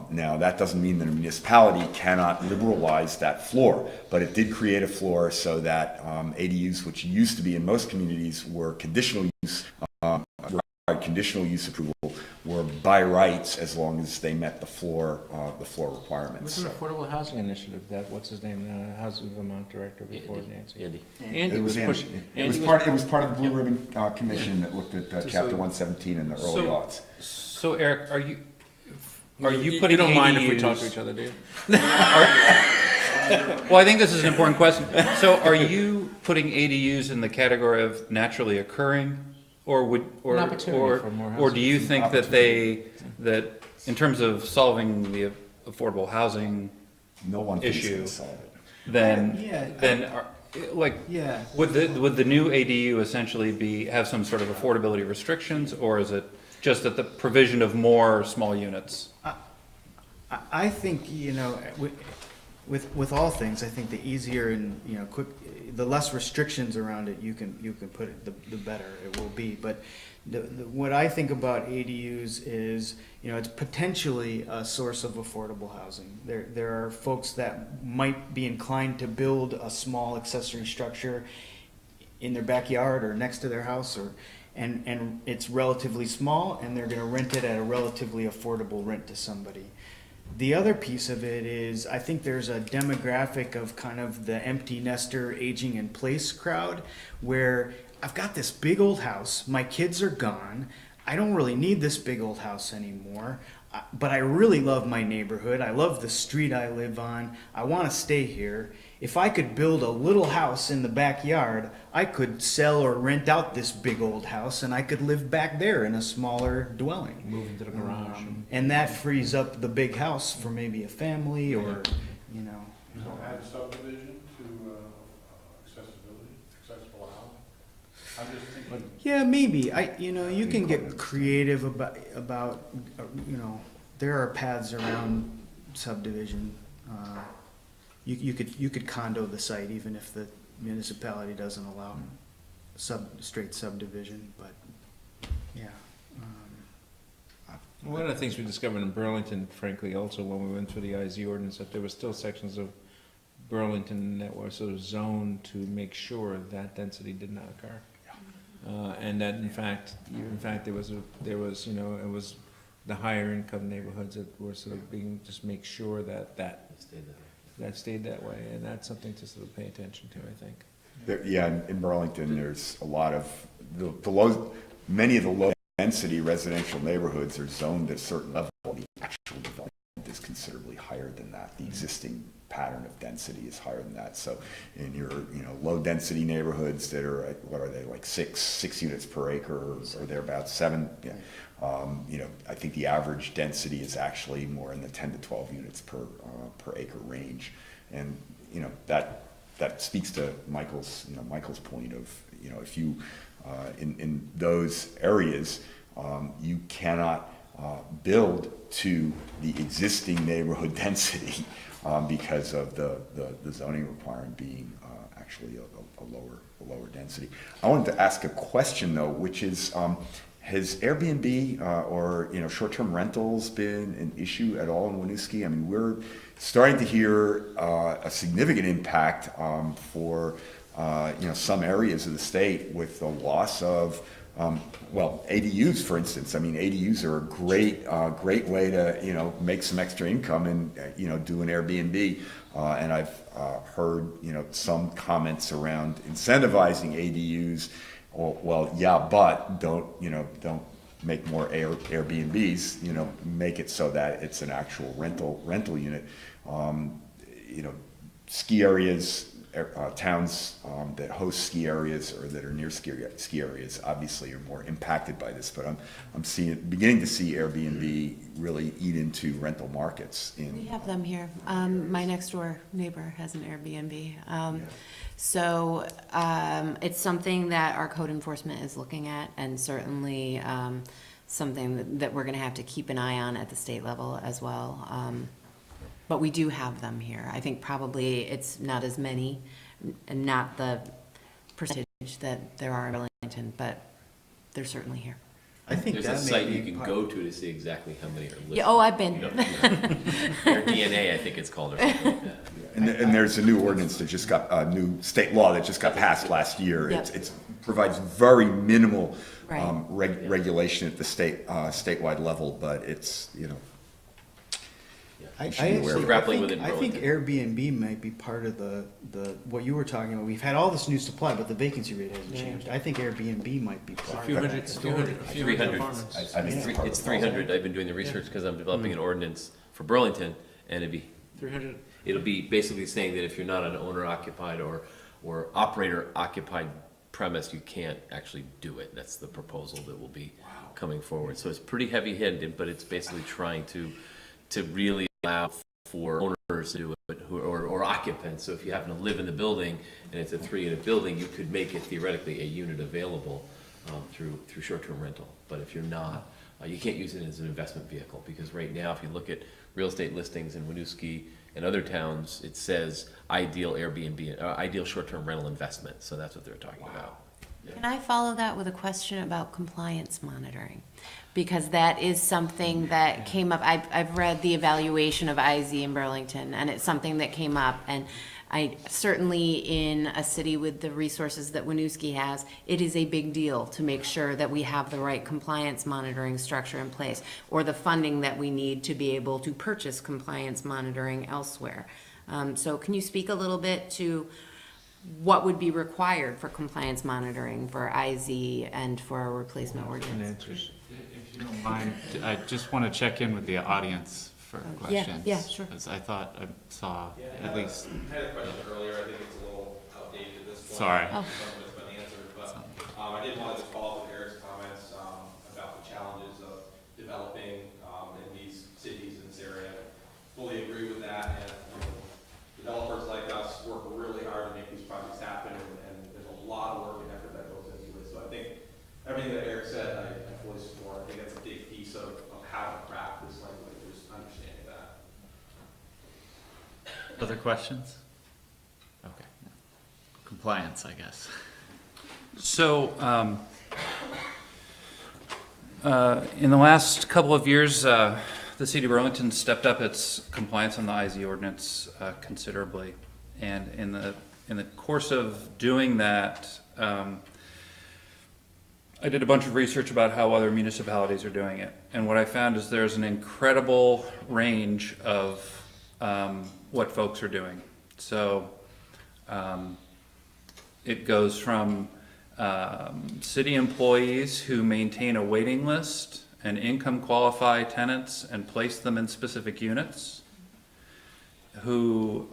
Now, that doesn't mean that a municipality cannot liberalize that floor, but it did create a floor so that ADUs, which used to be in most communities, were conditional use, required conditional use approval, were by rights as long as they met the floor requirements. It was an affordable housing initiative that, what's his name, Housing Vermont director before Nancy. Andy. Andy was pushing. It was part of the Blue Ribbon Commission that looked at chapter 117 in the early aughts. So Erik, are you You putting don't mind if we ADUs talk to each other, do you? Well, I think this is an important question. So are you putting ADUs in the category of naturally occurring? An opportunity for more or do you housing. think that in terms of solving the affordable housing No one thinks issue, can solve it. would the new ADU essentially have some sort of affordability restrictions, or is it just that the provision of more small units? I think, with all things, I think the easier and, the less restrictions around it you can put it, the better it will be. But what I think about ADUs is, it's potentially a source of affordable housing. There are folks that might be inclined to build a small accessory structure in their backyard or next to their house, or and it's relatively small, and they're gonna rent it at a relatively affordable rent to somebody. The other piece of it is, I think there's a demographic of kind of the empty nester aging in place crowd, where I've got this big old house, my kids are gone, I don't really need this big old house anymore, but I really love my neighborhood, I love the street I live on, I wanna stay here. If I could build a little house in the backyard, I could sell or rent out this big old house, and I could live back there in a smaller dwelling. Move into the garage. And that frees up the big house for maybe a family or, you know. So add subdivision to accessibility, accessible housing? I'm just thinking. Yeah, maybe. You can get creative about, there are paths around subdivision. You could condo the site even if the municipality doesn't allow straight subdivision, but, yeah. One of the things we discovered in Burlington, frankly, also when we went through the IZ ordinance, that there were still sections of Burlington that were sort of zoned to make sure that density did not occur. And that in fact, there was, it was the higher income neighborhoods that were sort of being, just make sure that stayed that way, and that's something to sort of pay attention to, I think. In Burlington, there's a lot of, many of the low-density residential neighborhoods are zoned at a certain level. The actual development is considerably higher than that. The existing pattern of density is higher than that. So in your, low-density neighborhoods that are at, what are they, like six units per acre, or they're about 7, yeah. I think the average density is actually more in the 10 to 12 units per acre range, and that speaks to Michael's point of if you in those areas you cannot build to the existing neighborhood density because of the zoning requirement being actually a lower density. I wanted to ask a question though, which is. Has Airbnb or short-term rentals been an issue at all in Winooski? I mean, we're starting to hear a significant impact for some areas of the state with the loss of ADUs, for instance. I mean, ADUs are a great way to make some extra income and do an Airbnb. And I've heard some comments around incentivizing ADUs. Well, yeah, but don't make more Airbnbs. Make it so that it's an actual rental unit. Ski areas, towns that host ski areas or that are near ski areas obviously are more impacted by this. But I'm beginning to see Airbnb really eat into rental markets. We have them here. My next door neighbor has an Airbnb. So it's something that our code enforcement is looking at, and certainly something that we're going to have to keep an eye on at the state level as well. But we do have them here. I think probably it's not as many, and not the percentage that there are in Burlington, but they're certainly here. I think there's a site you can go to see exactly how many are listed. Yeah, I've been. Their DNA, I think it's called, or something like that. And there's a new ordinance that just got, a new state law that just got passed last year. Yep. It provides very minimal Right. regulation at the statewide level, but it's, I should be aware of it. Grappling with it in think Burlington. Airbnb might be part of the what you were talking about. We've had all this new supply, but the vacancy rate hasn't changed. I think Airbnb might be part of that. 300. I think It's 300. I've been doing the research because I'm developing an ordinance for Burlington, and it'd be 300. It'll be basically saying that if you're not an owner-occupied or operator-occupied premise, you can't actually do it. That's the proposal that will be coming forward. So it's pretty heavy-handed, but it's basically trying to really allow for owners to do it or occupants. So if you happen to live in the building and it's a 3-unit building, you could make it theoretically a unit available through short-term rental. But if you're not, you can't use it as an investment vehicle, because right now, if you look at real estate listings in Winooski and other towns, it says ideal Airbnb, ideal short-term rental investment. So that's what they're talking about. Can I follow that with a question about compliance monitoring? Because that is something that came up. I've read the evaluation of IZ in Burlington, and it's something that came up. And I certainly in a city with the resources that Winooski has, it is a big deal to make sure that we have the right compliance monitoring structure in place, or the funding that we need to be able to purchase compliance monitoring elsewhere. So can you speak a little bit to what would be required for compliance monitoring for IZ and for a replacement ordinance? If you don't mind, I just want to check in with the audience for questions. Yeah, sure. Because I thought I saw at least. I had a question earlier, I think it's a little outdated at this point. Sorry. Some of it's been answered, but I did want to just follow up with Eric's comments about the challenges of developing in these cities in this area. Fully agree with that, and developers like us work really hard to make these projects happen, and there's a lot of work and effort that goes into it. So I think everything that Erik said, I fully support. I think that's a big piece of how to craft this language, is understanding that. Other questions? Okay. Compliance, I guess. So, in the last couple of years, the City of Burlington stepped up its compliance on the IZ ordinance considerably. And in the course of doing that, I did a bunch of research about how other municipalities are doing it. And what I found is there's an incredible range of what folks are doing. So it goes from city employees who maintain a waiting list and income qualify tenants and place them in specific units, who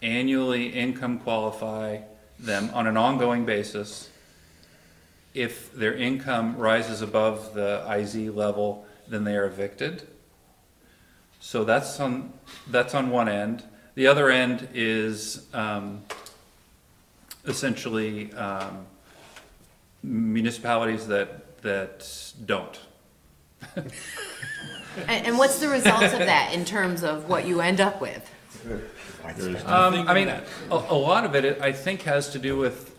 annually income qualify them on an ongoing basis. If their income rises above the IZ level, then they are evicted. So that's on one end. The other end is essentially municipalities that don't. And what's the results of that in terms of what you end up with? I mean, a lot of it, I think, has to do with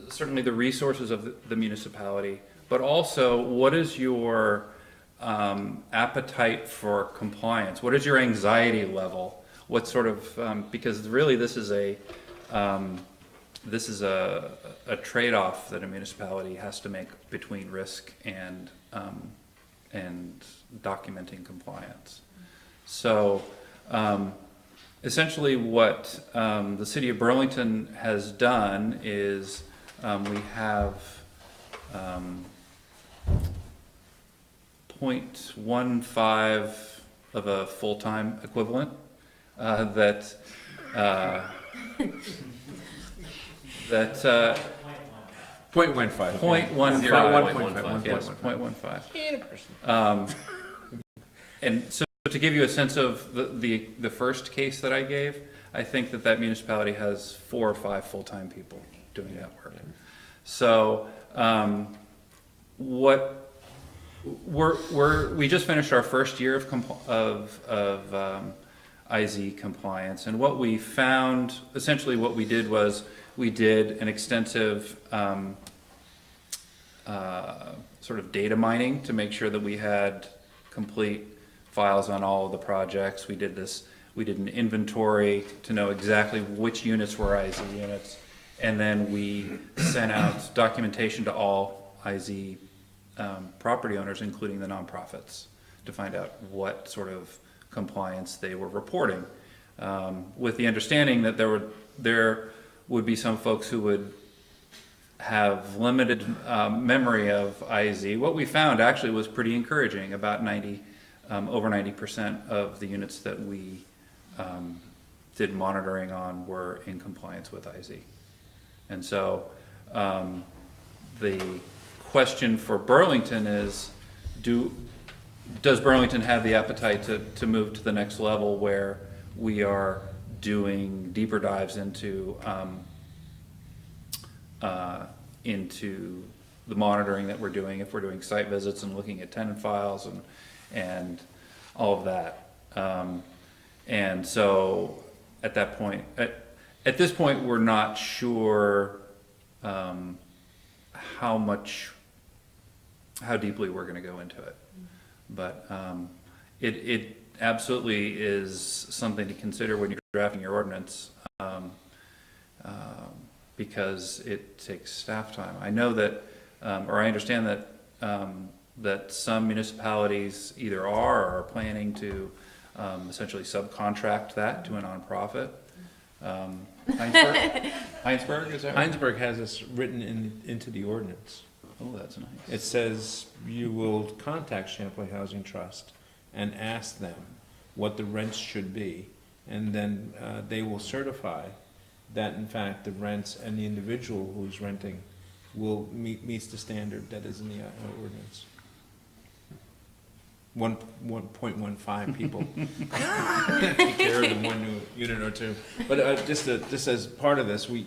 certainly the resources of the municipality, but also what is your appetite for compliance? What is your anxiety level? What sort of, because really this is a trade-off that a municipality has to make between risk and documenting compliance. So essentially what the City of Burlington has done is we have 0.15 of a full-time equivalent that 0.15. 0.15. Yes, 0.15. And so to give you a sense of the first case that I gave, I think that municipality has 4 or 5 full-time people doing that work. So we just finished our first year of IZ compliance, and what we found, essentially what we did was we did an extensive sort of data mining to make sure that we had complete files on all of the projects. We did an inventory to know exactly which units were IZ units, and then we sent out documentation to all IZ property owners, including the nonprofits, to find out what sort of compliance they were reporting, with the understanding that there would be some folks who would have limited memory of IZ. What we found actually was pretty encouraging. About over 90% of the units that we did monitoring on were in compliance with IZ. And so the question for Burlington is, does Burlington have the appetite to move to the next level where we are doing deeper dives into the monitoring that we're doing, if we're doing site visits and looking at tenant files and all of that. And so at that point, at this point, we're not sure how deeply we're going to go into it. But it absolutely is something to consider when you're drafting your ordinance, because it takes staff time. I know that, or I understand that, that some municipalities either are or are planning to essentially subcontract that to a nonprofit. Heinsberg, is that right? Heinsberg has this written into the ordinance. Oh, that's nice. It says you will contact Champlain Housing Trust and ask them what the rents should be, and then they will certify that in fact the rents and the individual who's renting will meets the standard that is in the ordinance. 1.15 people take care of in one new unit or two. But just as part of this, we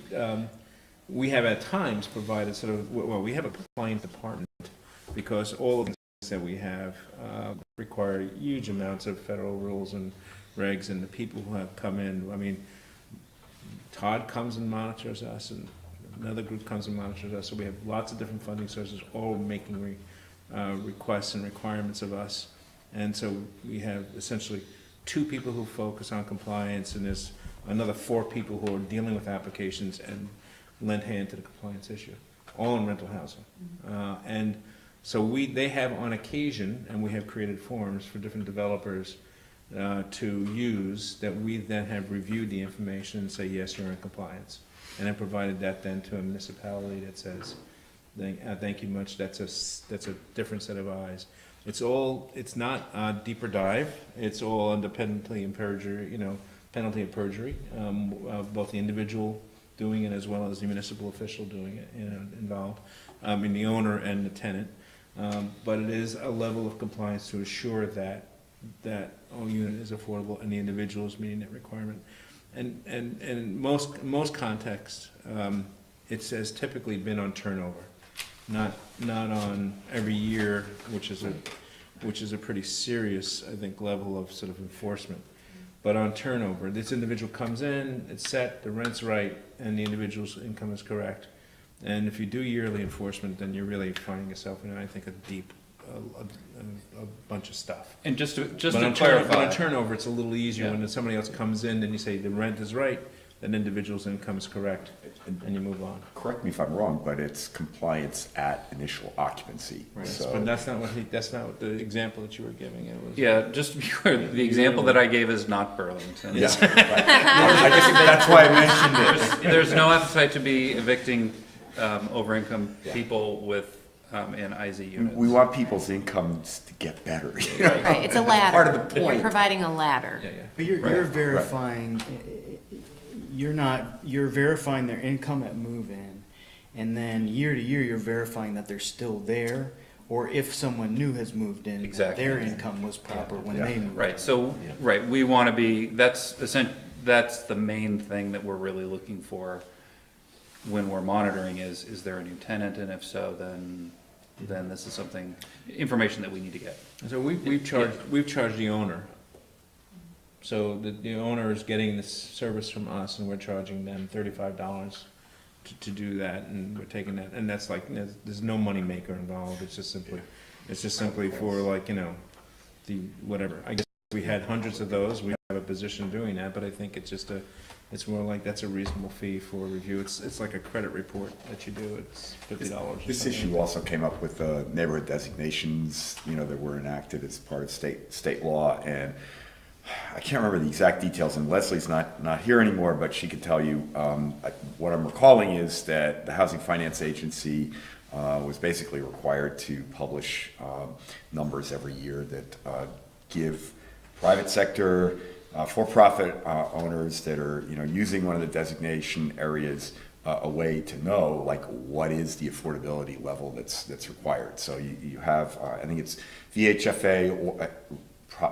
have at times provided sort of, well, we have a compliance department because all of the things that we have require huge amounts of federal rules and regs, and the people who have come in, I mean, Todd comes and monitors us, and another group comes and monitors us, so we have lots of different funding sources all making requests and requirements of us. And so we have essentially 2 people who focus on compliance, and there's another 4 people who are dealing with applications and lend hand to the compliance issue, all in rental housing. And so they have on occasion, and we have created forms for different developers to use, that we then have reviewed the information and say, yes, you're in compliance. And I provided that then to a municipality that says, thank you much, that's a different set of eyes. It's not deeper dive, it's all independently in perjury, penalty of perjury, both the individual doing it as well as the municipal official doing it, involved, in the owner and the tenant. But it is a level of compliance to assure that that all unit is affordable and the individual is meeting that requirement. And in most contexts, it has typically been on turnover, not on every year, which is a pretty serious, I think, level of sort of enforcement. But on turnover, this individual comes in, it's set, the rent's right, and the individual's income is correct. And if you do yearly enforcement, then you're really finding yourself in, I think, a bunch of stuff. And just to But clarify, on turnover, it's a little easier when somebody else comes in and you say the rent is right, then individual's income is correct, and you move on. Correct me if I'm wrong, but it's compliance at initial occupancy. Right. So, But that's not what the example that you were giving. It was. yeah, just to be clear, the example that I gave is not Burlington. yeah, right. I guess that's why I mentioned it. There's no appetite to be evicting over-income people with in IZ units. We want people's incomes to get better. Right, it's a ladder. Part of the You're point. providing a ladder. Yeah. But you're verifying, you're verifying their income at move-in, and then year to year, you're verifying that they're still there, or if someone new has moved in, Exactly. their income was proper when they moved. Right, so, right, we want to be, that's the main thing that we're really looking for when we're monitoring is there a new tenant, and if so, then this is information that we need to get. So we've charged the owner. So the owner is getting this service from us, and we're charging them $35 to do that, and we're taking that, and that's like, there's no money maker involved. It's just simply for, like, the whatever. I guess if we had hundreds of those, we have a position doing that, but I think it's more like that's a reasonable fee for review. It's like a credit report that you do. It's $50. This issue also came up with neighborhood designations, that were enacted as part of state law, and I can't remember the exact details, and Leslie's not here anymore, but she could tell you. What I'm recalling is that the Housing Finance Agency was basically required to publish numbers every year that give private sector for-profit owners that are using one of the designation areas a way to know, like, what is the affordability level that's required. So you have I think it's VHFA or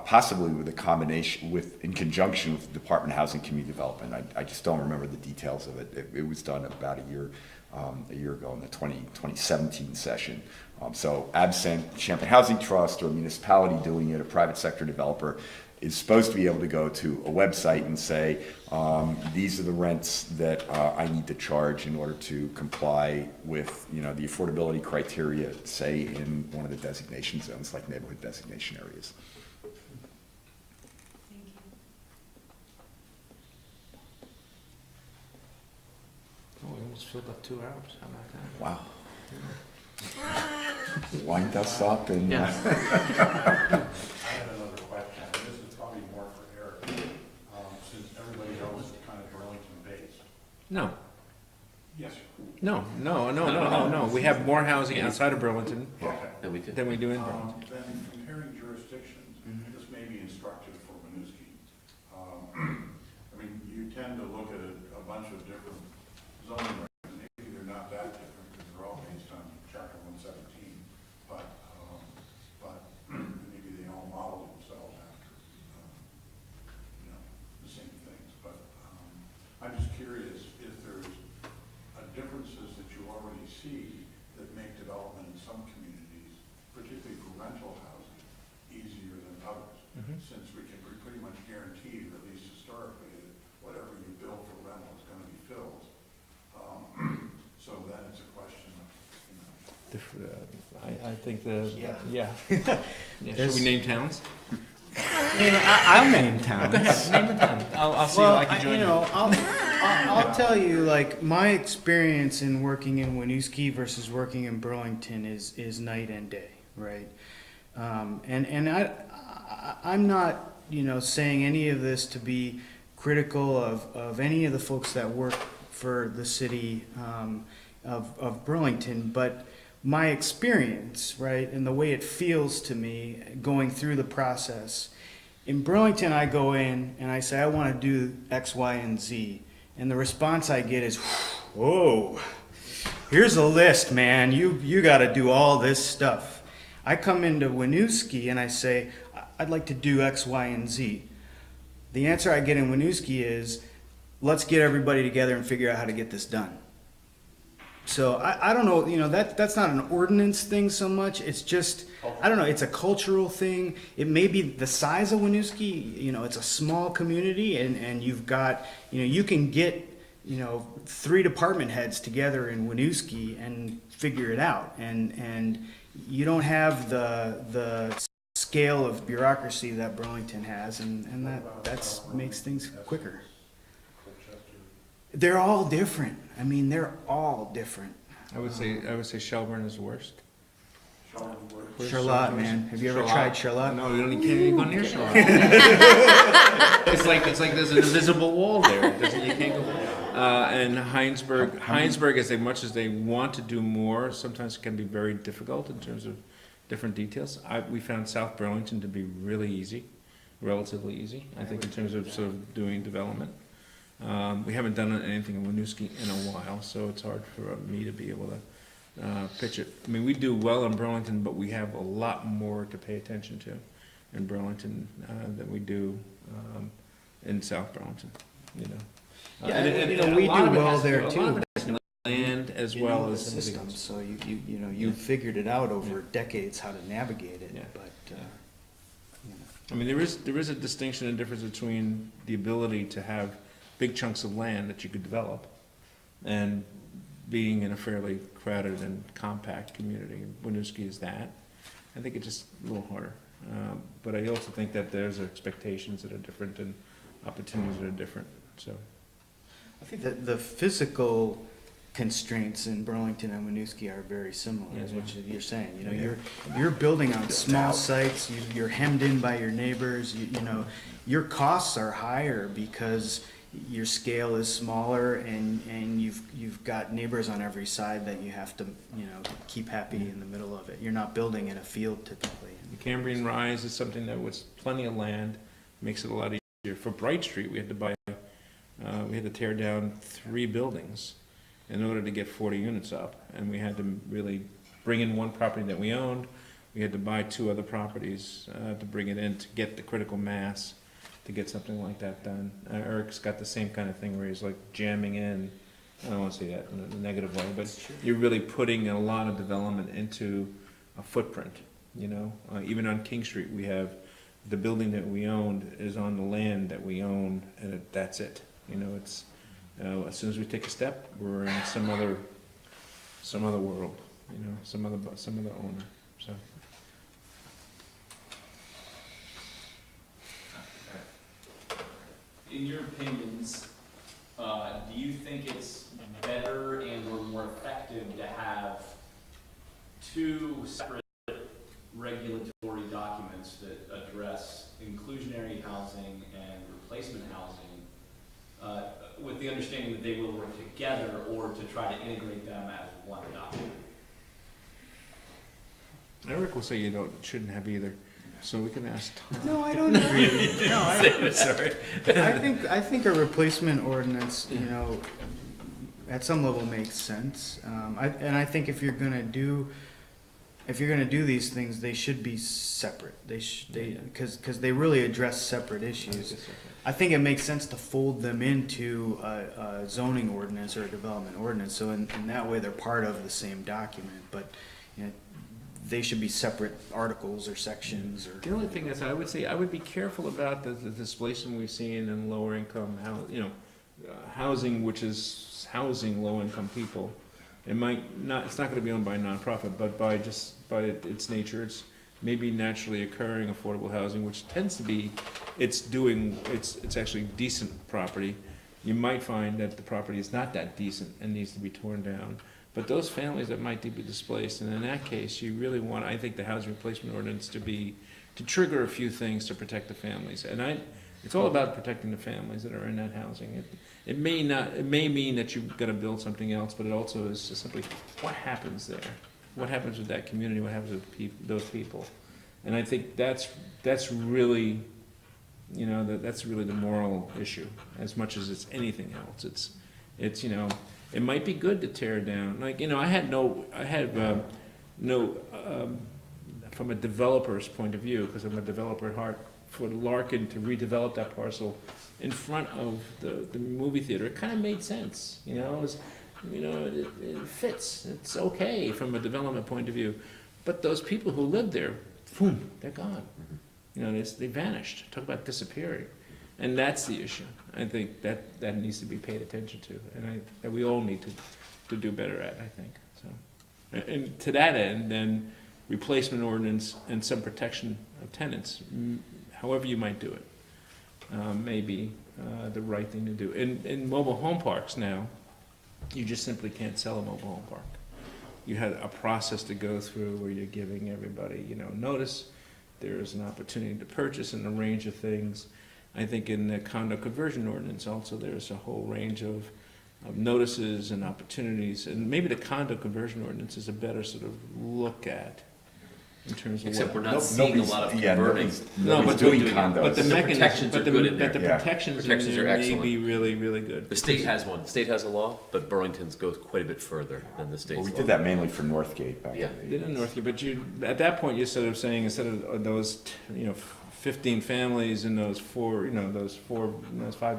possibly with a combination in conjunction with the Department of Housing and Community Development. I just don't remember the details of it. It was done about a year ago in the 2017 session. So absent Champlain Housing Trust or a municipality doing it, a private sector developer is supposed to be able to go to a website and say, these are the rents that I need to charge in order to comply with the affordability criteria, say in one of the designation zones, like neighborhood designation areas. almost filled up 2 hours. How about that? Wow. Wind us up and. I had another question, and this is probably more for Erik, since everybody else is kind of Burlington based. No, Yes. no. We have more housing outside of Burlington That we did. than we do in Burlington. Then comparing jurisdictions, this may be instructive for Winooski. I mean, you tend to look at a bunch of different zoning regs, and maybe they're not that different because they're all based on Chapter 117, but maybe they all model themselves after, the same things. But I'm just curious if there's differences that you already see that make development in some communities, particularly for rental housing, easier than others, since we can pretty much guarantee, or at least historically, that whatever you build for rental is going to be filled. So then it's a question of, I think the, Yeah. Should we name towns? I'll name towns. Go ahead, name the town. I'll see if I can join you. I'll tell you, like, my experience in working in Winooski versus working in Burlington is night and day, right? And I'm not, saying any of this to be critical of any of the folks that work for the city of Burlington, but my experience, right, and the way it feels to me going through the process. In Burlington, I go in and I say, I want to do X, Y, and Z. And the response I get is, whoa, here's a list, man. You got to do all this stuff. I come into Winooski and I say, I'd like to do X, Y, and Z. The answer I get in Winooski is, let's get everybody together and figure out how to get this done. So I don't know, that's not an ordinance thing so much. It's just, I don't know, it's a cultural thing. It may be the size of Winooski, it's a small community and you've got, you can get, 3 department heads together in Winooski and figure it out. And you don't have the scale of bureaucracy that Burlington has, and that makes things quicker. They're all different. I mean, they're all different. I would say Shelburne is the worst. Charlotte, man. Have you ever tried Charlotte? No, you can't even go near Charlotte. it's like there's an invisible wall there. You can't go. And Heinsberg, as much as they want to do more, sometimes it can be very difficult in terms of different details. We found South Burlington to be really easy, relatively easy. I think in terms of sort of doing development. We haven't done anything in Winooski in a while, so it's hard for me to be able to pitch it. I mean, we do well in Burlington, but we have a lot more to pay attention to in Burlington than we do in South Burlington. We do well there too. Land as well as systems. So you figured it out over decades how to navigate it. Yeah. But I mean, there is a distinction and difference between the ability to have big chunks of land that you could develop and being in a fairly crowded and compact community. Winooski is that. I think it's just a little harder. But I also think that there's expectations that are different and opportunities that are different. So I think that the physical constraints in Burlington and Winooski are very similar, is what you're saying. You're building on small sites. You're hemmed in by your neighbors. Your costs are higher because your scale is smaller, and you've got neighbors on every side that you have to keep happy in the middle of it. You're not building in a field typically. The Cambrian Rise is something that was plenty of land, makes it a lot easier. For Bright Street, we had to tear down 3 buildings in order to get 40 units up, and we had to really bring in one property that we owned. We had to buy 2 other properties to bring it in to get the critical mass to get something like that done. Eric's got the same kind of thing where he's like jamming in, I don't want to say that in a negative way, but you're really putting a lot of development into a footprint, Even on King Street, we have the building that we owned is on the land that we own, and that's it. It's as soon as we take a step, we're in some other world, some other owner. So. In your opinions, do you think it's better and or more effective to have two separate regulatory documents that address inclusionary housing and replacement housing, with the understanding that they will work together, or to try to integrate them as one document? Eric will say you shouldn't have either, so we can ask Tom. No, I don't agree. No, Sorry. I think a replacement ordinance, at some level makes sense. And I think if you're gonna do these things, they should be separate. Because they really address separate issues. I think it makes sense to fold them into a zoning ordinance or a development ordinance. So in that way, they're part of the same document. But they should be separate articles or sections. Or The only thing is, I would say, I would be careful about the displacement we've seen in lower income, housing, which is housing low income people. It's not going to be owned by a nonprofit, but by its nature, it's maybe naturally occurring affordable housing, which tends to be, it's actually decent property. You might find that the property is not that decent and needs to be torn down. But those families that might be displaced, and in that case, you really want, I think, the housing replacement ordinance to trigger a few things to protect the families. And it's all about protecting the families that are in that housing. It may mean that you've got to build something else, but it also is just simply, what happens there? What happens with that community? What happens with those people? And I think that's really, that's really the moral issue, as much as it's anything else. It's it might be good to tear down. I had from a developer's point of view, because I'm a developer at heart, for Larkin to redevelop that parcel in front of the movie theater, it kind of made sense. It fits. It's okay from a development point of view. But those people who lived there, boom, they're gone. They vanished. Talk about disappearing. And that's the issue. I think that needs to be paid attention to, and that we all need to do better at, I think. So, and to that end, then replacement ordinance and some protection of tenants, however you might do it, may be the right thing to do. In mobile home parks now, you just simply can't sell a mobile home park. You had a process to go through where you're giving everybody, notice. There's an opportunity to purchase and a range of things. I think in the condo conversion ordinance also there's a whole range of notices and opportunities, and maybe the condo conversion ordinance is a better sort of look at in terms of Except we're not seeing a lot of converting. Nobody's doing condos. But the protections are good in there. Yeah. Protections are may excellent. be really, really good. The state has one. The state has a law, but Burlington's goes quite a bit further than the state's Well, we law. did that mainly for Northgate back Yeah. in the They did in Northgate, but at that point, you're sort of saying, instead of those, 15 families in those 5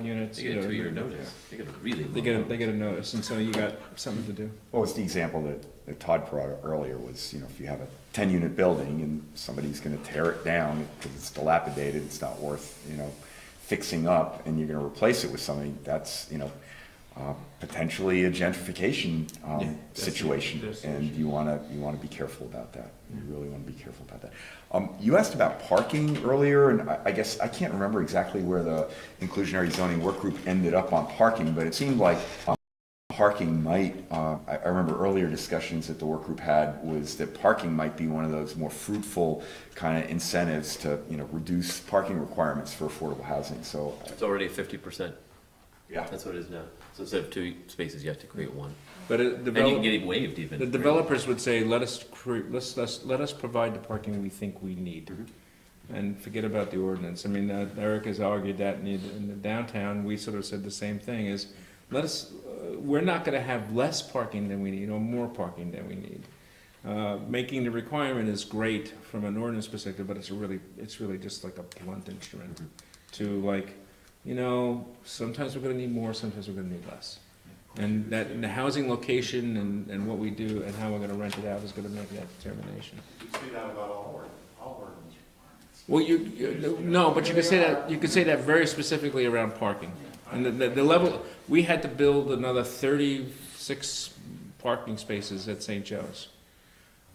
units. They get a 2-year notice. They get a really long They get a notice, and so you got something to do. What was the example that Todd brought up earlier was, if you have a 10-unit building and somebody's gonna tear it down because it's dilapidated, it's not worth, fixing up, and you're gonna replace it with something, that's, potentially a gentrification situation, and you wanna be careful about that. You really wanna be careful about that. You asked about parking earlier, and I guess I can't remember exactly where the inclusionary zoning work group ended up on parking, but it seemed like parking might, I remember earlier discussions that the work group had was that parking might be one of those more fruitful kind of incentives to, reduce parking requirements for affordable housing. So It's already 50%. Yeah. That's what it is now. So instead of 2 spaces, you have to create 1. But And you can get it waived even. the developers would say, let us provide the parking we think we need, and forget about the ordinance. I mean, Erik has argued that in the downtown, we sort of said the same thing, is we're not gonna have less parking than we need, or more parking than we need. Making the requirement is great from an ordinance perspective, but it's really just like a blunt instrument to sometimes we're gonna need more, sometimes we're gonna need less. And the housing location and what we do and how we're gonna rent it out is gonna make that determination. You say that about all ordinance requirements. Well, no, but you could say that very specifically around parking. And the level, we had to build another 36 parking spaces at St. Joe's.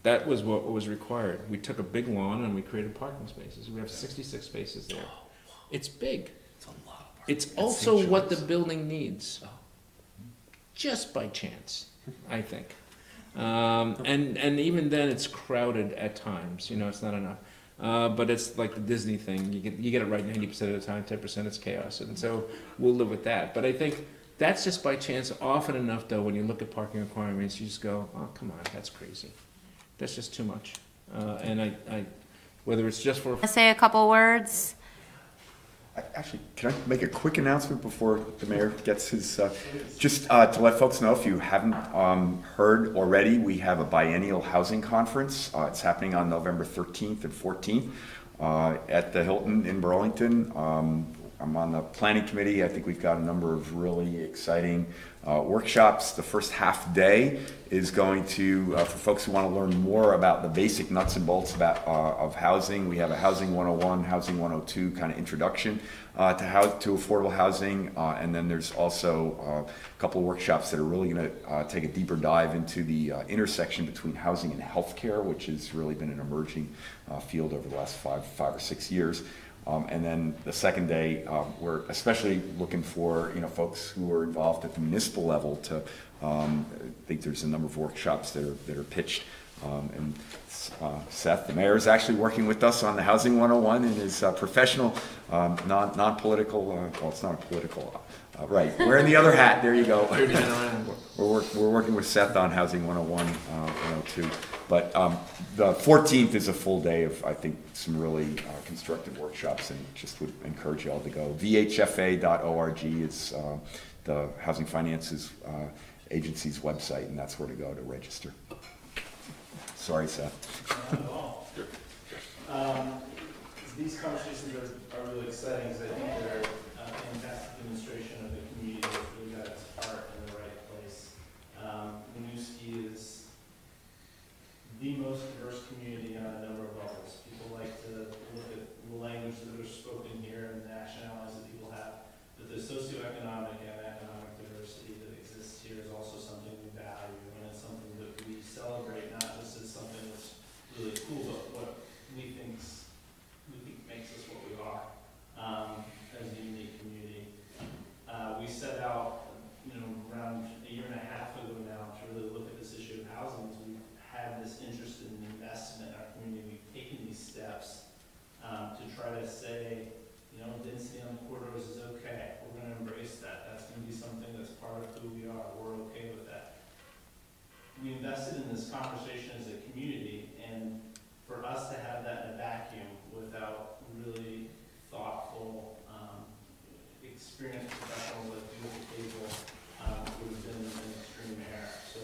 That was what was required. We took a big lawn and we created parking spaces. We have 66 spaces there. It's big. It's a lot of It's also what the building needs, just by chance, I think. And even then, it's crowded at times, you know, it's not enough. But it's like the Disney thing, you get it right 90% of the time, 10% it's chaos, and so we'll live with that. But I think that's just by chance. Often enough, though, when you look at parking requirements, you just go, oh, come on, that's crazy. That's just too much. And I whether it's just for... Say a couple words. Actually, can I make a quick announcement before the mayor gets his, just to let folks know, if you haven't heard already, we have a biennial housing conference. It's happening on November 13th and 14th at the Hilton in Burlington. I'm on the planning committee. I think we've got a number of really exciting workshops. The first half day is going to, for folks who want to learn more about the basic nuts and bolts of housing. We have a Housing 101, Housing 102 kind of introduction to affordable housing. And then there's also a couple of workshops that are really going to take a deeper dive into the intersection between housing and healthcare, which has really been an emerging field over the last five or 6 years. And then the second day, we're especially looking for folks who are involved at the municipal level to. I think there's a number of workshops that are pitched. And Seth, the mayor, is actually working with us on the Housing 101 in his professional, non-political. Well, it's not a political. Right, wearing the other hat. There you go. We're working with Seth on Housing 101, 102. But the 14th is a full day of, I think, some really constructive workshops, and just would encourage you all to go. VHFA.org is the Housing Finances Agency's website, and that's where to go to register. Sorry, Seth. Not at all. These conversations are really exciting because I think they're a fantastic demonstration of the community that's really got its heart in the right place. Winooski is the most diverse community on a number of levels. People like to look at the language that are spoken here and the nationalities that people have. But the socioeconomic and economic diversity that exists here is also something we value, and it's something that we celebrate, not just as something that's really cool, but what we think makes us what we are as a unique community. We set out, around a year and a half ago now to really look at this issue of housing. We've had this interest in investment in our community. We've taken these steps to try to say, density on the corridors is okay. We're going to embrace that. That's going to be something that's part of who we are. We're okay with that. We invested in this conversation as a community, and for us to have that in a vacuum without really thoughtful, experienced professionals like you at the table would have been an extreme error. So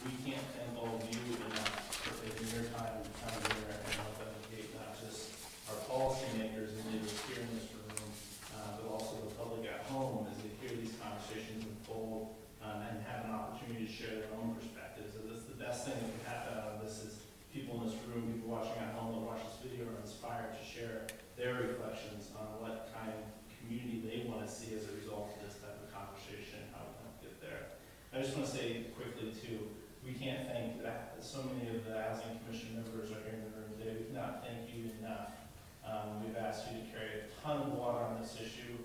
we can't thank all of you enough for taking your time to come here and help educate not just our policymakers and leaders here in this room, but also the public at home as they hear these conversations unfold and have an opportunity to share their own perspectives. So that's the best thing that can happen out of this is people in this room, people watching at home that watch this video are inspired to share their reflections on what kind of community they want to see as a result of this type of conversation and how we can get there. I just want to say quickly too, we can't thank so many of the Housing Commission members are here in the room today. We cannot thank you enough. We've asked you to carry a ton of water on this issue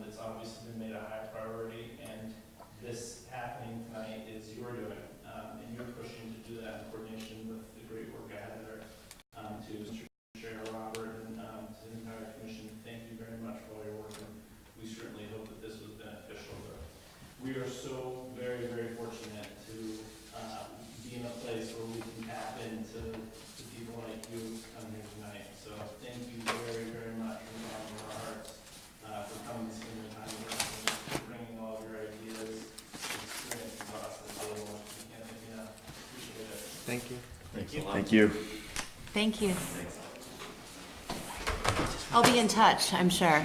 that's obviously been made a high priority, and this happening tonight is your doing, and you're pushing to do that in coordination with the great work ahead there. To Mr. Chair Robert and to the entire commission, thank you very much for all your work, and we certainly hope that this was beneficial. But we are so very, very fortunate to be in a place where we can tap into people like you come here tonight. So thank you very, very much from the bottom of our hearts for coming to spend your time with us and bringing all of your ideas, experience to us at the table. We can't thank you enough. Appreciate it. Thank you. Thank you. Thank you. I'll be in touch, I'm sure.